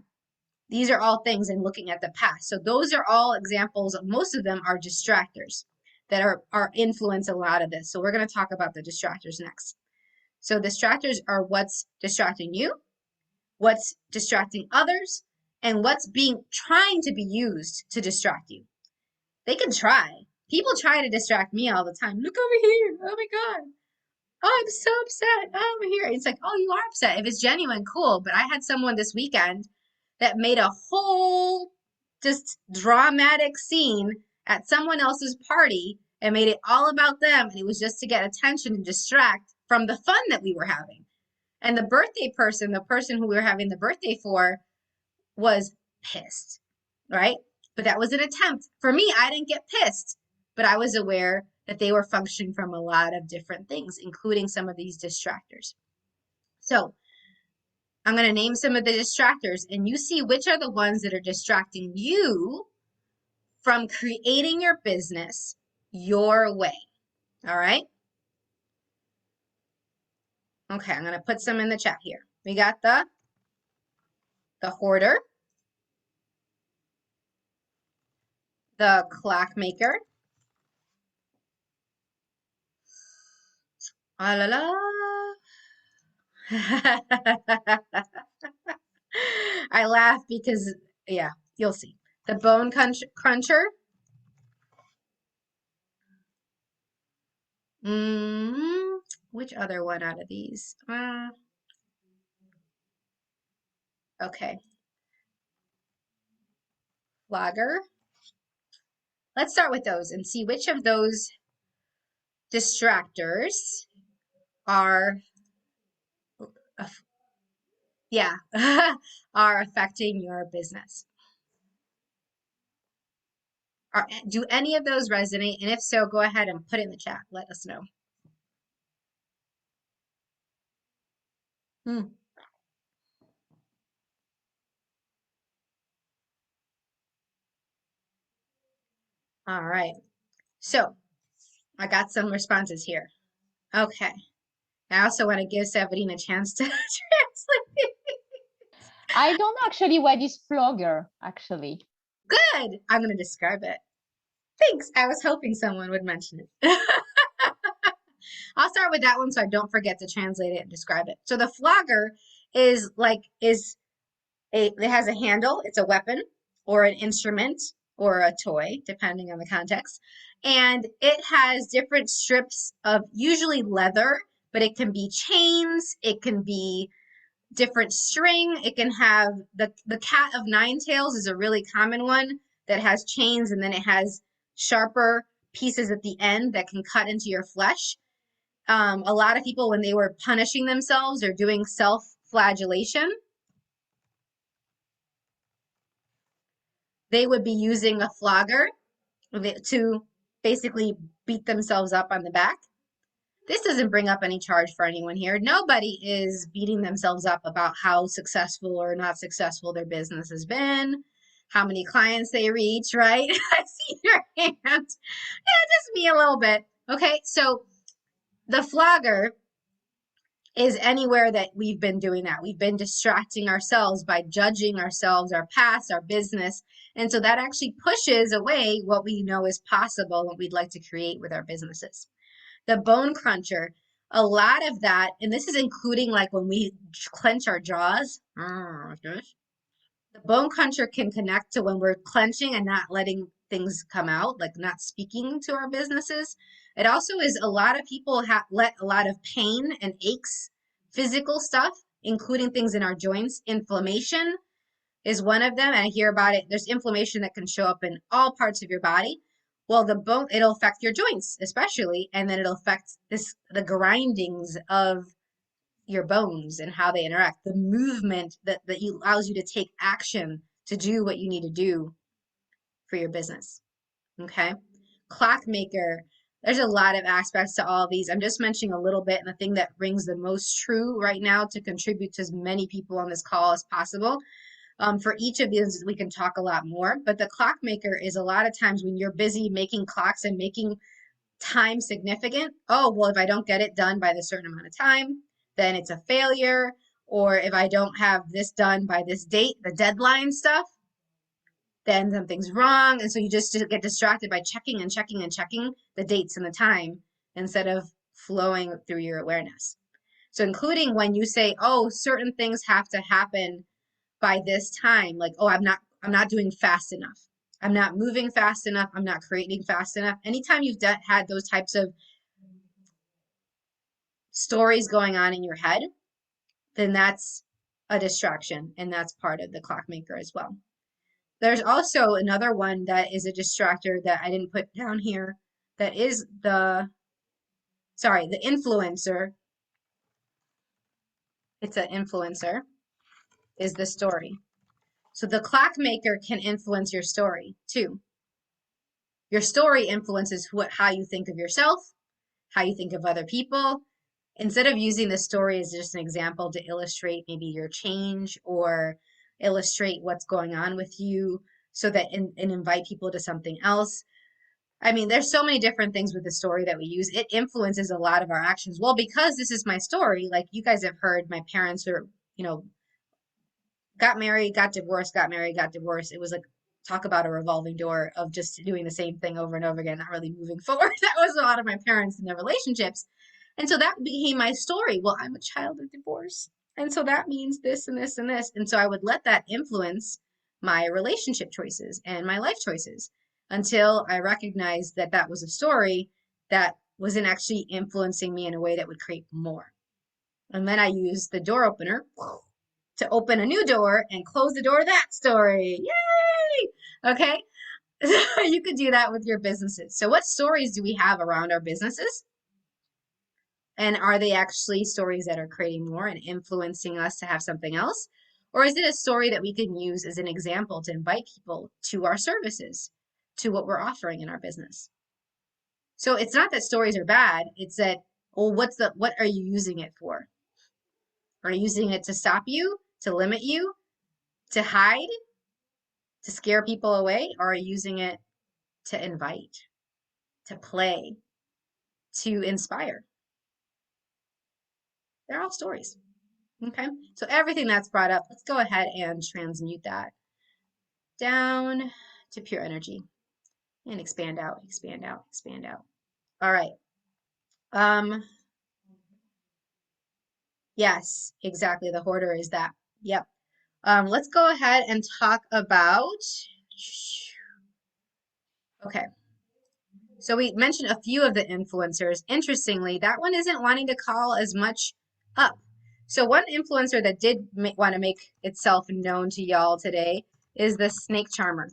these are all things in looking at the past. So those are all examples. Most of them are distractors that are influence a lot of this. So we're going to talk about the distractors next. So distractors are what's distracting you, what's distracting others, and what's being trying to be used to distract you. They can try. People try to distract me all the time. Look over here. Oh my God. Oh, I'm so upset. Oh, over here. It's like, oh, you are upset. If it's genuine, cool. But I had someone this weekend that made a whole just dramatic scene at someone else's party and made it all about them. And it was just to get attention and distract from the fun that we were having. And the person who we were having the birthday for, was pissed, right? But that was an attempt. For me, I didn't get pissed, but I was aware that they were functioning from a lot of different things, including some of these distractors. So I'm going to name some of the distractors, and you see which are the ones that are distracting you from creating your business your way. All right? Okay, I'm going to put some in the chat here. We got the hoarder, the clockmaker, ah la la. I laugh because, yeah, you'll see. The bone cruncher. Mm, which other one out of these? Okay. Flogger. Let's start with those and see which of those distractors are, yeah, are affecting your business. Do any of those resonate? And if so, go ahead and put it in the chat. Let us know. Hmm. All right. So I got some responses here. Okay. I also want to give Severine a chance to translate. I don't know actually what is flogger, actually. Good. I'm going to describe it. Thanks. I was hoping someone would mention it. I'll start with that one so I don't forget to translate it and describe it. So the flogger it has a handle. It's a weapon or an instrument or a toy, depending on the context. And it has different strips of usually leather, but it can be chains. It can be different string. It can have the cat of nine tails is a really common one that has chains, and then it has sharper pieces at the end that can cut into your flesh. A lot of people, when they were punishing themselves or doing self-flagellation, they would be using a flogger to basically beat themselves up on the back. This doesn't bring up any charge for anyone here. Nobody is beating themselves up about how successful or not successful their business has been, how many clients they reach, right? I see your hand. Yeah, just me a little bit. Okay, so the flogger is anywhere that we've been doing that. We've been distracting ourselves by judging ourselves, our past, our business. And so that actually pushes away what we know is possible, what we'd like to create with our businesses. The bone cruncher, a lot of that, and this is including like when we clench our jaws. The bone cruncher can connect to when we're clenching and not letting things come out, like not speaking to our businesses. It also is a lot of people let a lot of pain and aches, physical stuff, including things in our joints. Inflammation is one of them. And I hear about it. There's inflammation that can show up in all parts of your body. Well, the bone, it'll affect your joints, especially, and then it'll affect the grindings of your bones and how they interact, the movement that allows you to take action to do what you need to do for your business. Okay. Clockmaker. There's a lot of aspects to all of these. I'm just mentioning a little bit, and the thing that rings the most true right now to contribute to as many people on this call as possible. For each of these, we can talk a lot more, but the clockmaker is a lot of times when you're busy making clocks and making time significant. Oh, well, if I don't get it done by this certain amount of time, then it's a failure. Or if I don't have this done by this date, the deadline stuff, then something's wrong. And so you just get distracted by checking and checking and checking the dates and the time instead of flowing through your awareness. So including when you say, oh, certain things have to happen by this time, like, oh, I'm not doing fast enough. I'm not moving fast enough. I'm not creating fast enough. Anytime you've had those types of stories going on in your head, then that's a distraction, and that's part of the clockmaker as well. There's also another one that is a distractor that I didn't put down here. That is the influencer. It's an influencer, is the story. So the clockmaker can influence your story too. Your story influences how you think of yourself, how you think of other people. Instead of using the story as just an example to illustrate maybe your change or illustrate what's going on with you so that and invite people to something else. I mean, there's so many different things with the story that we use. It influences a lot of our actions. Well, because this is my story, like you guys have heard, my parents are, got married, got divorced, got married, got divorced. It was like talk about a revolving door of just doing the same thing over and over again, not really moving forward. That was a lot of my parents and their relationships. And so that became my story. Well, I'm a child of divorce. And so that means this and this and this. And so I would let that influence my relationship choices and my life choices until I recognized that that was a story that wasn't actually influencing me in a way that would create more. And then I used the door opener to open a new door and close the door of that story. Yay! Okay. You could do that with your businesses. So what stories do we have around our businesses? And are they actually stories that are creating more and influencing us to have something else? Or is it a story that we can use as an example to invite people to our services, to what we're offering in our business? So it's not that stories are bad. It's that, well, what are you using it for? Are you using it to stop you, to limit you, to hide, to scare people away? Or are you using it to invite, to play, to inspire? They're all stories. Okay, so everything that's brought up, let's go ahead and transmute that down to pure energy and expand out, expand out, expand out. All right. Um, yes, exactly. The hoarder is that. Yep. Let's go ahead and talk about, okay. So we mentioned a few of the influencers. Interestingly, that one isn't wanting to call as much up. So one influencer that did want to make itself known to y'all today is the snake charmer.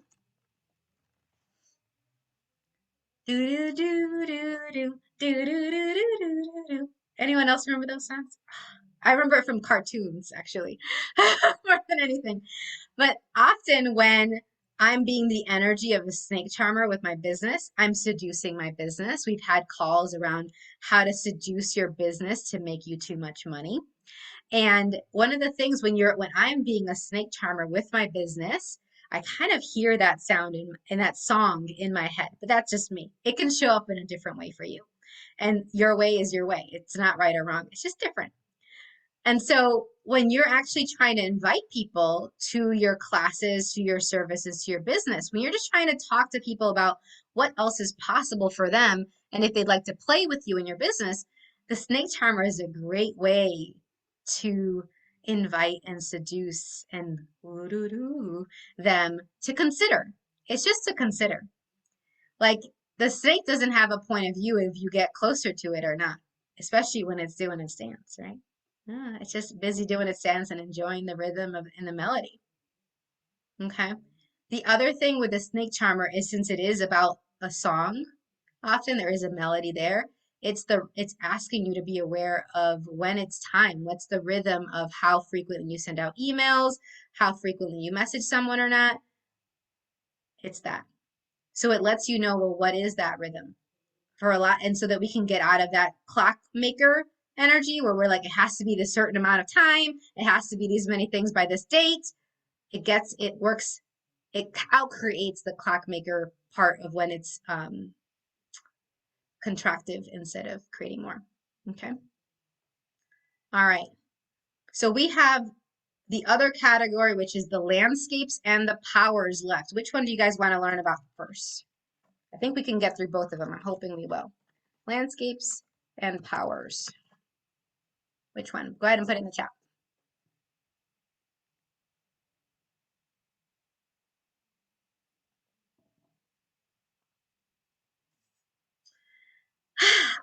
Do do do do do do do do do do. Anyone else remember those songs? I remember it from cartoons, actually, more than anything. But often when I'm being the energy of a snake charmer with my business, I'm seducing my business. We've had calls around how to seduce your business to make you too much money. And one of the things when I'm being a snake charmer with my business, I kind of hear that sound in that song in my head, but that's just me. It can show up in a different way for you. And your way is your way. It's not right or wrong. It's just different. And so when you're actually trying to invite people to your classes, to your services, to your business, when you're just trying to talk to people about what else is possible for them and if they'd like to play with you in your business, the snake charmer is a great way to invite and seduce and them to consider. It's just to consider. Like the snake doesn't have a point of view if you get closer to it or not, especially when it's doing its dance, right? It's just busy doing its dance and enjoying the rhythm of and the melody. Okay. The other thing with the snake charmer is since it is about a song, often there is a melody there. It's asking you to be aware of when it's time. What's the rhythm of how frequently you send out emails, how frequently you message someone or not. It's that. So it lets you know, well, what is that rhythm for a lot, and so that we can get out of that clockmaker energy where we're like, it has to be this certain amount of time, it has to be these many things by this date. It works, it out creates the clockmaker part of when it's contractive instead of creating more. Okay. All right. So we have the other category, which is the landscapes and the powers left. Which one do you guys want to learn about first? I think we can get through both of them. I'm hoping we will. Landscapes and powers. Which one? Go ahead and put it in the chat.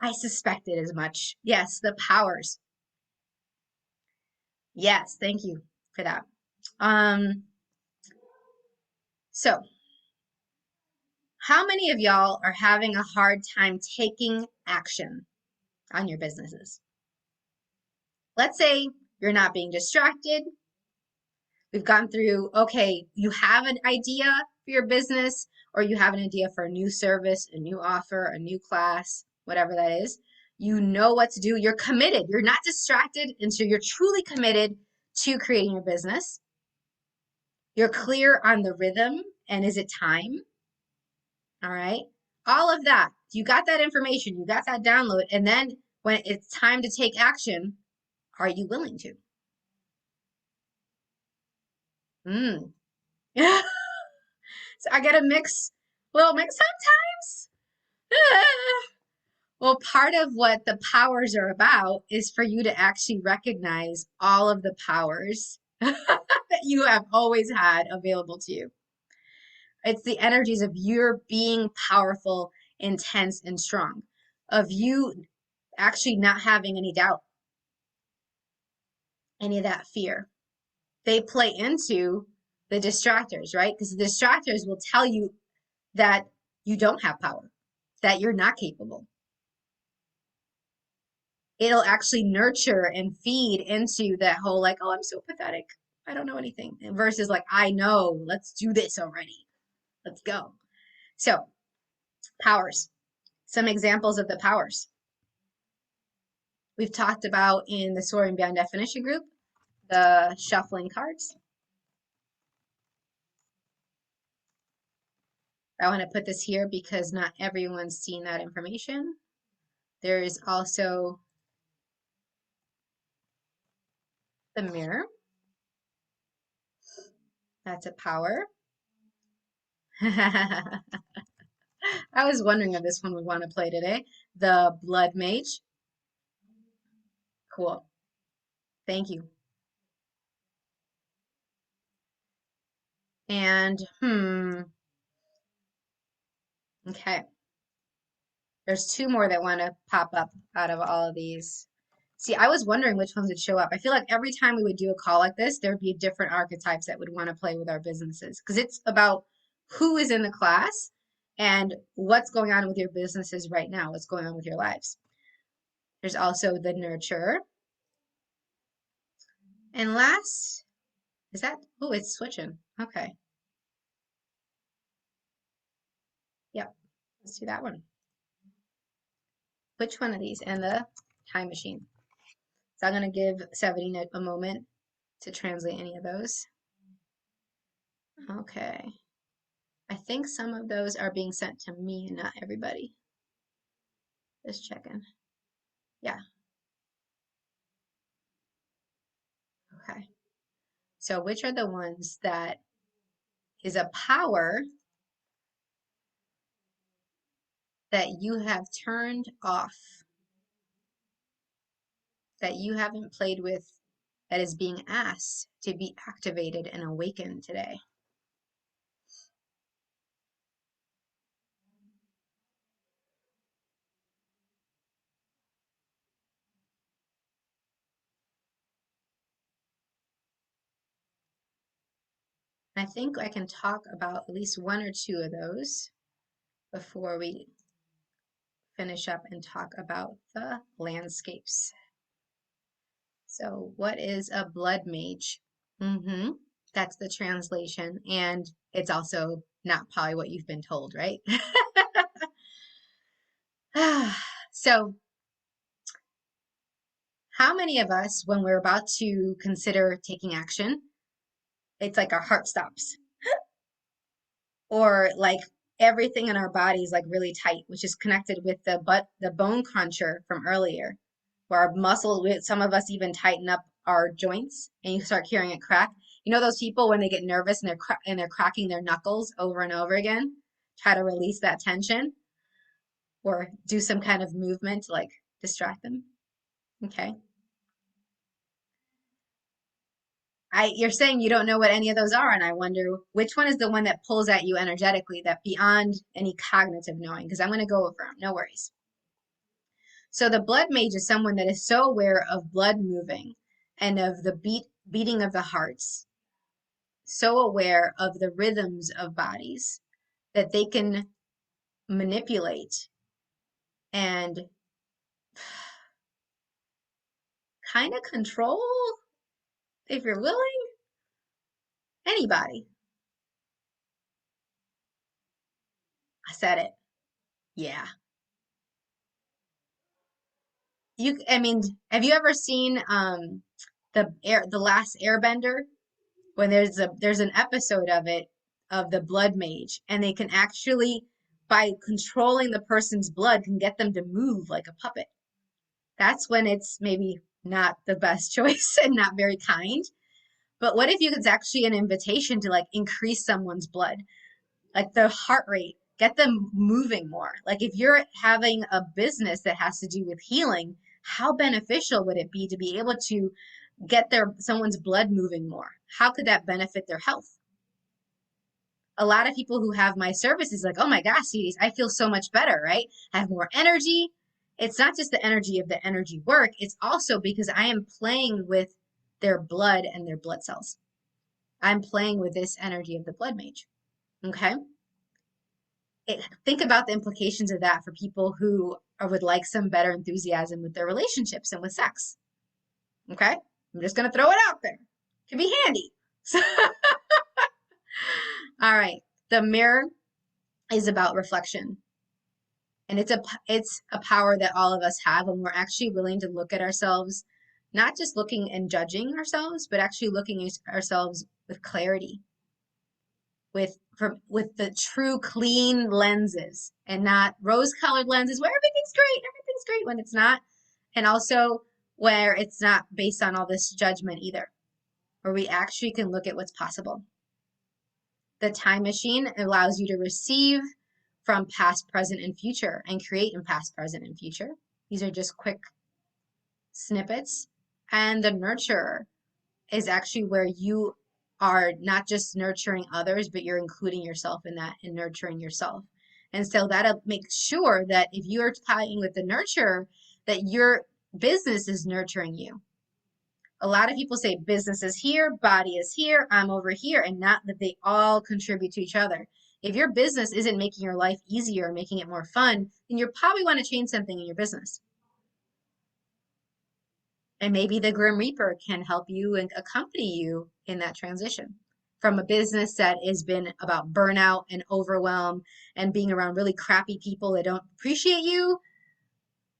I suspected as much. Yes, the powers. Yes, thank you for that. So how many of y'all are having a hard time taking action on your businesses? Let's say you're not being distracted. We've gone through, okay, you have an idea for your business, or you have an idea for a new service, a new offer, a new class, whatever that is. You know what to do. You're committed. You're not distracted. And so you're truly committed to creating your business. You're clear on the rhythm and is it time? All right. All of that. You got that information. You got that download. And then when it's time to take action, are you willing to? Mm. So I get a little mix sometimes. Well, part of what the powers are about is for you to actually recognize all of the powers that you have always had available to you. It's the energies of your being powerful, intense, and strong, of you actually not having any doubt, any of that fear. They play into the distractors, right? Because the distractors will tell you that you don't have power, that you're not capable. It'll actually nurture and feed into that whole like, oh, I'm so pathetic. I don't know anything. Versus like, I know, let's do this already. Let's go. So, powers. Some examples of the powers. We've talked about in the Soaring Beyond Definition group, the shuffling cards. I want to put this here because not everyone's seen that information. There is also the mirror. That's a power. I was wondering if this one would want to play today. The blood mage. Cool. Thank you. And, okay. There's two more that want to pop up out of all of these. See, I was wondering which ones would show up. I feel like every time we would do a call like this, there would be different archetypes that would want to play with our businesses because it's about who is in the class and what's going on with your businesses right now, what's going on with your lives. There's also the nurture. And last, is that, oh, it's switching. Okay. Yep, let's do that one. Which one of these? And the time machine. So I'm going to give Sevenine a moment to translate any of those. Okay. I think some of those are being sent to me and not everybody. Just checking. Yeah. Okay. So which are the ones that is a power that you have turned off, that you haven't played with that is being asked to be activated and awakened today? I think I can talk about at least one or two of those before we finish up and talk about the landscapes. So, what is a blood mage? Mm-hmm. That's the translation. And it's also not probably what you've been told, right? So, how many of us, when we're about to consider taking action, it's like our heart stops, or like everything in our body is like really tight, which is connected with the bone cruncher from earlier, where our muscles, some of us even tighten up our joints, and you start hearing it crack. You know those people when they get nervous and they're cracking their knuckles over and over again, try to release that tension or do some kind of movement to like distract them. Okay. You're saying you don't know what any of those are, and I wonder which one is the one that pulls at you energetically, that beyond any cognitive knowing, because I'm going to go over them, no worries. So the blood mage is someone that is so aware of blood moving and of the beating of the hearts, so aware of the rhythms of bodies that they can manipulate and kind of control, if you're willing, anybody. I said it. Yeah. I mean, have you ever seen the Last Airbender? When there's an episode of it, of the blood mage, and they can actually, by controlling the person's blood, can get them to move like a puppet. That's when it's maybe not the best choice and not very kind. But what if it's actually an invitation to like increase someone's blood, like the heart rate, get them moving more? Like if you're having a business that has to do with healing, how beneficial would it be to be able to get someone's blood moving more? How could that benefit their health? A lot of people who have my services like, oh my gosh, Siris, I feel so much better, right? I have more energy. It's not just the energy of the energy work, it's also because I am playing with their blood and their blood cells. I'm playing with this energy of the blood mage. Okay? Think about the implications of that for people who would like some better enthusiasm with their relationships and with sex. Okay? I'm just going to throw it out there. Can be handy. All right. The mirror is about reflection. And it's a power that all of us have when we're actually willing to look at ourselves, not just looking and judging ourselves, but actually looking at ourselves with clarity, with the true clean lenses, and not rose-colored lenses where everything's great when it's not, and also where it's not based on all this judgment either, where we actually can look at what's possible. The time machine allows you to receive from past, present, and future, and create in past, present, and future. These are just quick snippets. And the nurturer is actually where you are not just nurturing others, but you're including yourself in that and nurturing yourself. And so that'll make sure that if you're tying with the nurturer, that your business is nurturing you. A lot of people say business is here, body is here, I'm over here, and not that they all contribute to each other. If your business isn't making your life easier or making it more fun, then you probably want to change something in your business. And maybe the Grim Reaper can help you and accompany you in that transition from a business that has been about burnout and overwhelm and being around really crappy people that don't appreciate you,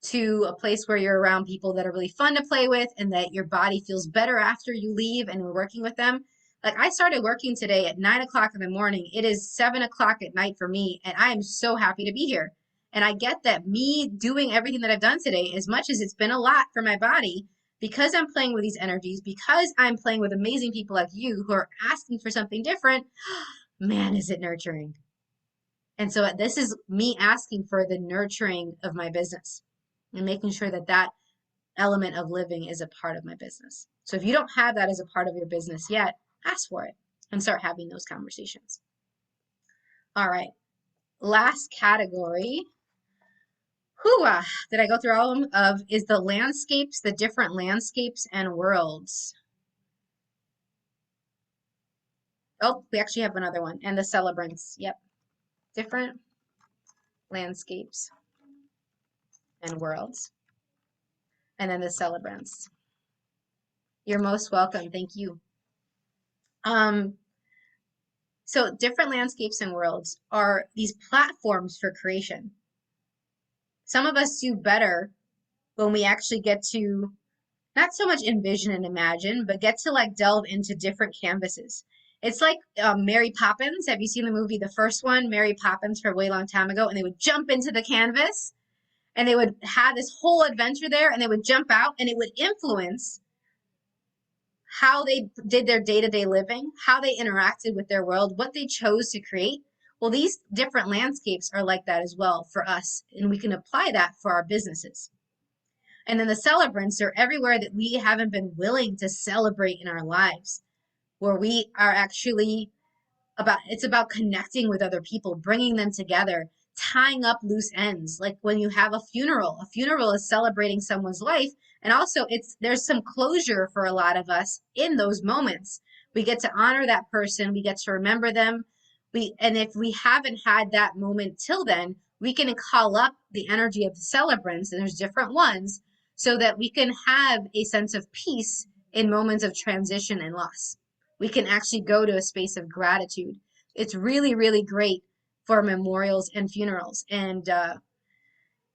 to a place where you're around people that are really fun to play with and that your body feels better after you leave and we're working with them. Like I started working today at 9 o'clock in the morning. It is 7 o'clock at night for me, and I am so happy to be here. And I get that me doing everything that I've done today, as much as it's been a lot for my body, because I'm playing with these energies, because I'm playing with amazing people like you who are asking for something different, man, is it nurturing. And so this is me asking for the nurturing of my business and making sure that element of living is a part of my business. So if you don't have that as a part of your business yet, ask for it and start having those conversations. All right. Last category. Whoa, did I go through all of them? Is the landscapes, the different landscapes and worlds. Oh, we actually have another one. And the celebrants. Yep. Different landscapes and worlds. And then the celebrants. You're most welcome. Thank you. So different landscapes and worlds are these platforms for creation. Some of us do better when we actually get to not so much envision and imagine, but get to like delve into different canvases. It's like Mary Poppins. Have you seen the movie, the first one, Mary Poppins, for a way long time ago? And they would jump into the canvas and they would have this whole adventure there and they would jump out and it would influence how they did their day-to-day living, how they interacted with their world, what they chose to create. Well, these different landscapes are like that as well for us, and we can apply that for our businesses. And then the celebrants are everywhere that we haven't been willing to celebrate in our lives, where we are actually it's about connecting with other people, bringing them together, tying up loose ends. Like when you have a funeral is celebrating someone's life. And also there's some closure for a lot of us in those moments. We get to honor that person. We get to remember them. And if we haven't had that moment till then, we can call up the energy of the celebrants, and there's different ones, so that we can have a sense of peace in moments of transition and loss. We can actually go to a space of gratitude. It's really, really great for memorials and funerals. And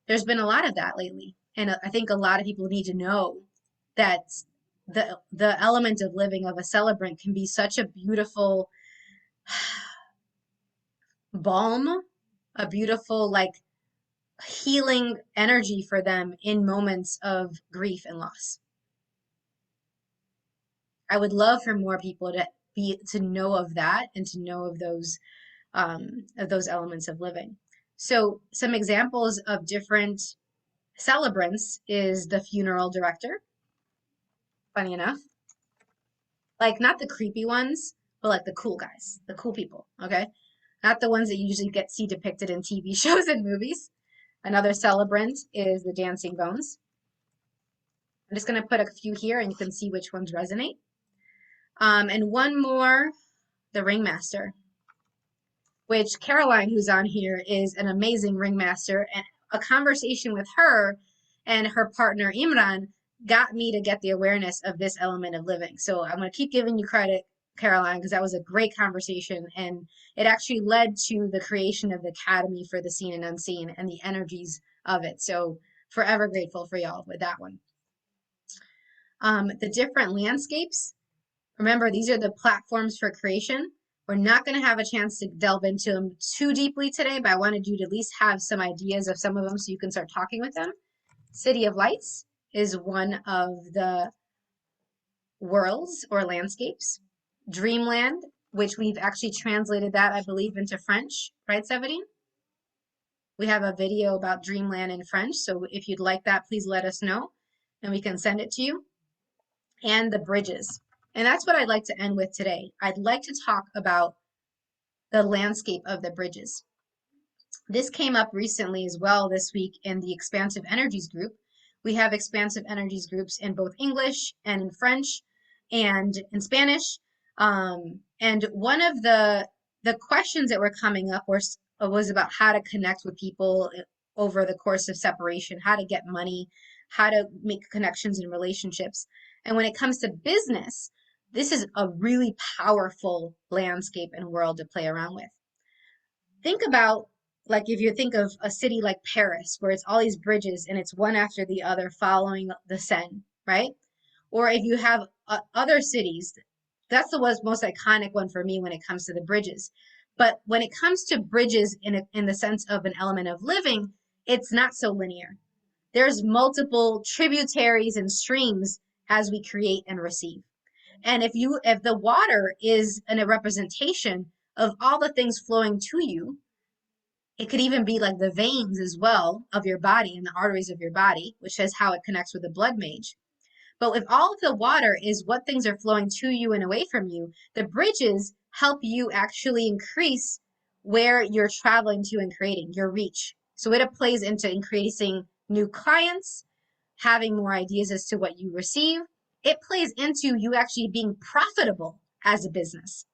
there's been a lot of that lately. And I think a lot of people need to know that the element of living of a celebrant can be such a beautiful balm, a beautiful like healing energy for them in moments of grief and loss. I would love for more people to know of that and to know of those elements of living. So some examples of different celebrants is the funeral director. Funny enough, like not the creepy ones, but like the cool guys, the cool people. Okay, not the ones that you usually see depicted in TV shows and movies. Another celebrant is the dancing bones. I'm just going to put a few here and you can see which ones resonate. And one more, the ringmaster, which Caroline, who's on here, is an amazing ringmaster. And a conversation with her and her partner Imran got me to get the awareness of this element of living. So I'm going to keep giving you credit, Caroline, because that was a great conversation. And it actually led to the creation of the Academy for the Seen and Unseen and the energies of it. So forever grateful for y'all with that one. The different landscapes. Remember, these are the platforms for creation. We're not going to have a chance to delve into them too deeply today, but I wanted you to at least have some ideas of some of them so you can start talking with them. City of Lights is one of the worlds or landscapes. Dreamland, which we've actually translated that, I believe, into French, right, Severine? We have a video about Dreamland in French, so if you'd like that, please let us know, and we can send it to you. And the bridges. And that's what I'd like to end with today. I'd like to talk about the landscape of the bridges. This came up recently as well this week in the Expansive Energies group. We have Expansive Energies groups in both English and in French and in Spanish. And one of the questions that were coming up was about how to connect with people over the course of separation, how to get money, how to make connections in relationships. And when it comes to business, this is a really powerful landscape and world to play around with. Think about, like, if you think of a city like Paris, where it's all these bridges and it's one after the other following the Seine, right? Or if you have other cities, that's the most iconic one for me when it comes to the bridges. But when it comes to bridges in the sense of an element of living, it's not so linear. There's multiple tributaries and streams as we create and receive. And if the water is a representation of all the things flowing to you, It could even be like the veins as well of your body and the arteries of your body, which is how it connects with the blood mage. But if all of the water is what things are flowing to you and away from you, the bridges help you actually increase where you're traveling to and creating your reach. So it plays into increasing new clients, having more ideas as to what you receive. It plays into you actually being profitable as a business.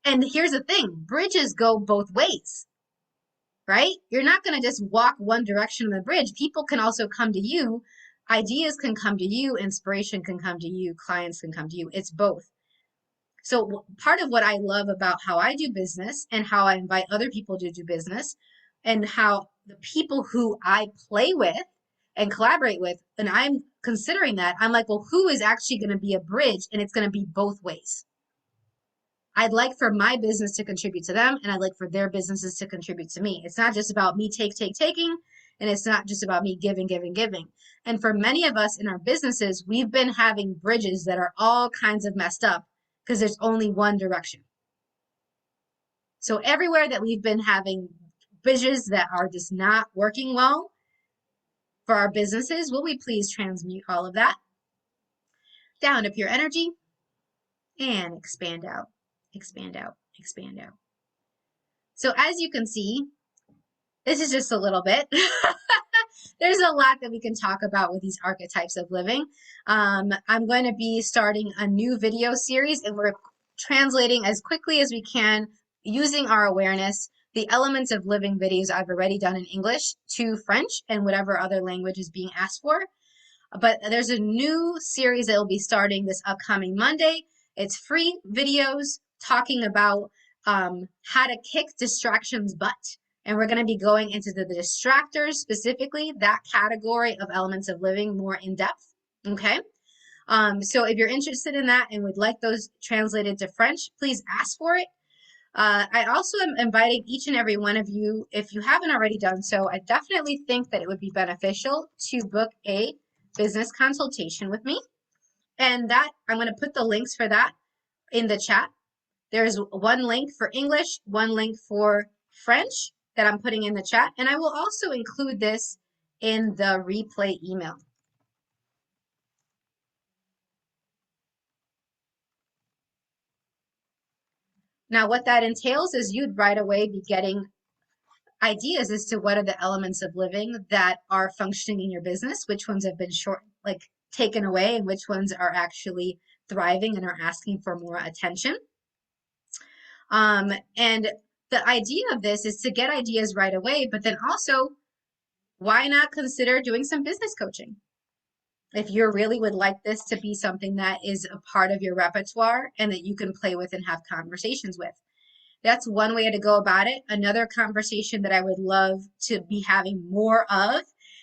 And here's the thing, bridges go both ways, right? You're not going to just walk one direction on the bridge. People can also come to you. Ideas can come to you. Inspiration can come to you. Clients can come to you. It's both. So part of what I love about how I do business and how I invite other people to do business and how the people who I play with and collaborate with, and I'm considering that, I'm like, well, who is actually going to be a bridge? And it's going to be both ways. I'd like for my business to contribute to them, and I'd like for their businesses to contribute to me. It's not just about me taking, and it's not just about me giving. And for many of us in our businesses, we've been having bridges that are all kinds of messed up because there's only one direction. So everywhere that we've been having bridges that are just not working well for our businesses, will we please transmute all of that down to pure energy and expand out, expand out, expand out. So as you can see, this is just a little bit. There's a lot that we can talk about with these archetypes of living. I'm going to be starting a new video series, and we're translating as quickly as we can using our awareness the elements of living videos I've already done in English to French and whatever other language is being asked for. But there's a new series that will be starting this upcoming Monday. It's free videos talking about how to kick distractions butt. And we're going to be going into the distractors, specifically that category of elements of living, more in depth. Okay. So if you're interested in that and would like those translated to French, please ask for it. I also am inviting each and every one of you, if you haven't already done so, I definitely think that it would be beneficial to book a business consultation with me. And that I'm going to put the links for that in the chat. There's one link for English, one link for French that I'm putting in the chat. And I will also include this in the replay email. Now, what that entails is you'd right away be getting ideas as to what are the elements of living that are functioning in your business, which ones have been taken away, and which ones are actually thriving and are asking for more attention. And the idea of this is to get ideas right away, but then also, why not consider doing some business coaching? If you really would like this to be something that is a part of your repertoire and that you can play with and have conversations with. That's one way to go about it. Another conversation that I would love to be having more of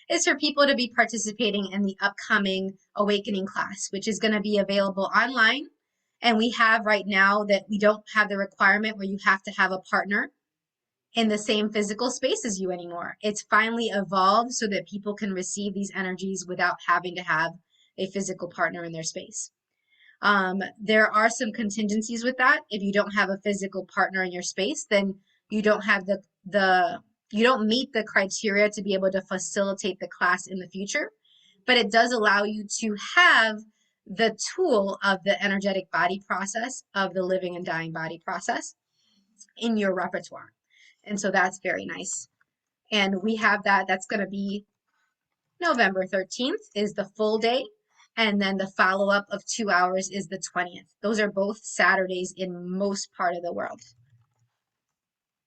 is for people to be participating in the upcoming awakening class, which is going to be available online. And we have right now that we don't have the requirement where you have to have a partner in the same physical space as you anymore. It's finally evolved so that people can receive these energies without having to have a physical partner in their space. There are some contingencies with that. If you don't have a physical partner in your space, then you don't have you don't meet the criteria to be able to facilitate the class in the future. But it does allow you to have the tool of the energetic body process, of the living and dying body process in your repertoire. And so that's very nice. And we have that. That's going to be November 13th is the full day. And then the follow-up of 2 hours is the 20th. Those are both Saturdays in most part of the world.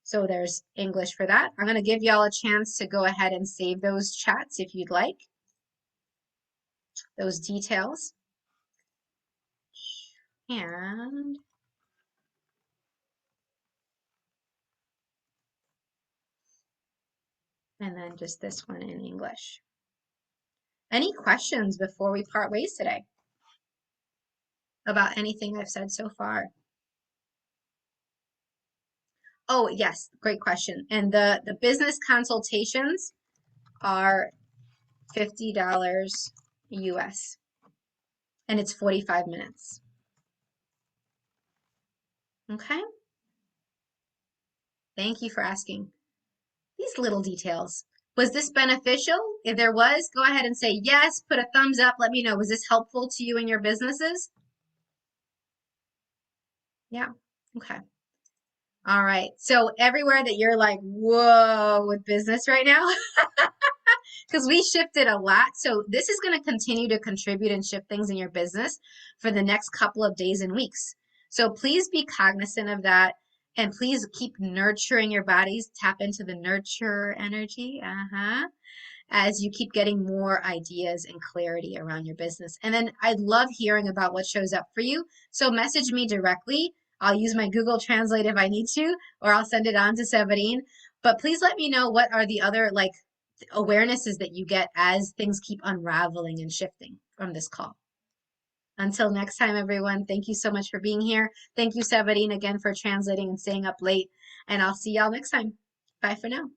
So there's English for that. I'm going to give y'all a chance to go ahead and save those chats if you'd like. Those details. And then just this one in English. Any questions before we part ways today about anything I've said so far? Oh, yes, great question. And the business consultations are $50 US, and it's 45 minutes. Okay? Thank you for asking. These little details. Was this beneficial? If there was, go ahead and say yes, put a thumbs up. Let me know. Was this helpful to you and your businesses? Yeah. Okay. All right. So everywhere that you're like, whoa, with business right now, because we shifted a lot. So this is going to continue to contribute and shift things in your business for the next couple of days and weeks. So please be cognizant of that. And please keep nurturing your bodies. Tap into the nurture energy. As you keep getting more ideas and clarity around your business. And then I love hearing about what shows up for you. So message me directly. I'll use my Google Translate if I need to, or I'll send it on to Severine. But please let me know what are the other like awarenesses that you get as things keep unraveling and shifting from this call. Until next time, everyone, thank you so much for being here. Thank you, Severine, again for translating and staying up late. And I'll see y'all next time. Bye for now.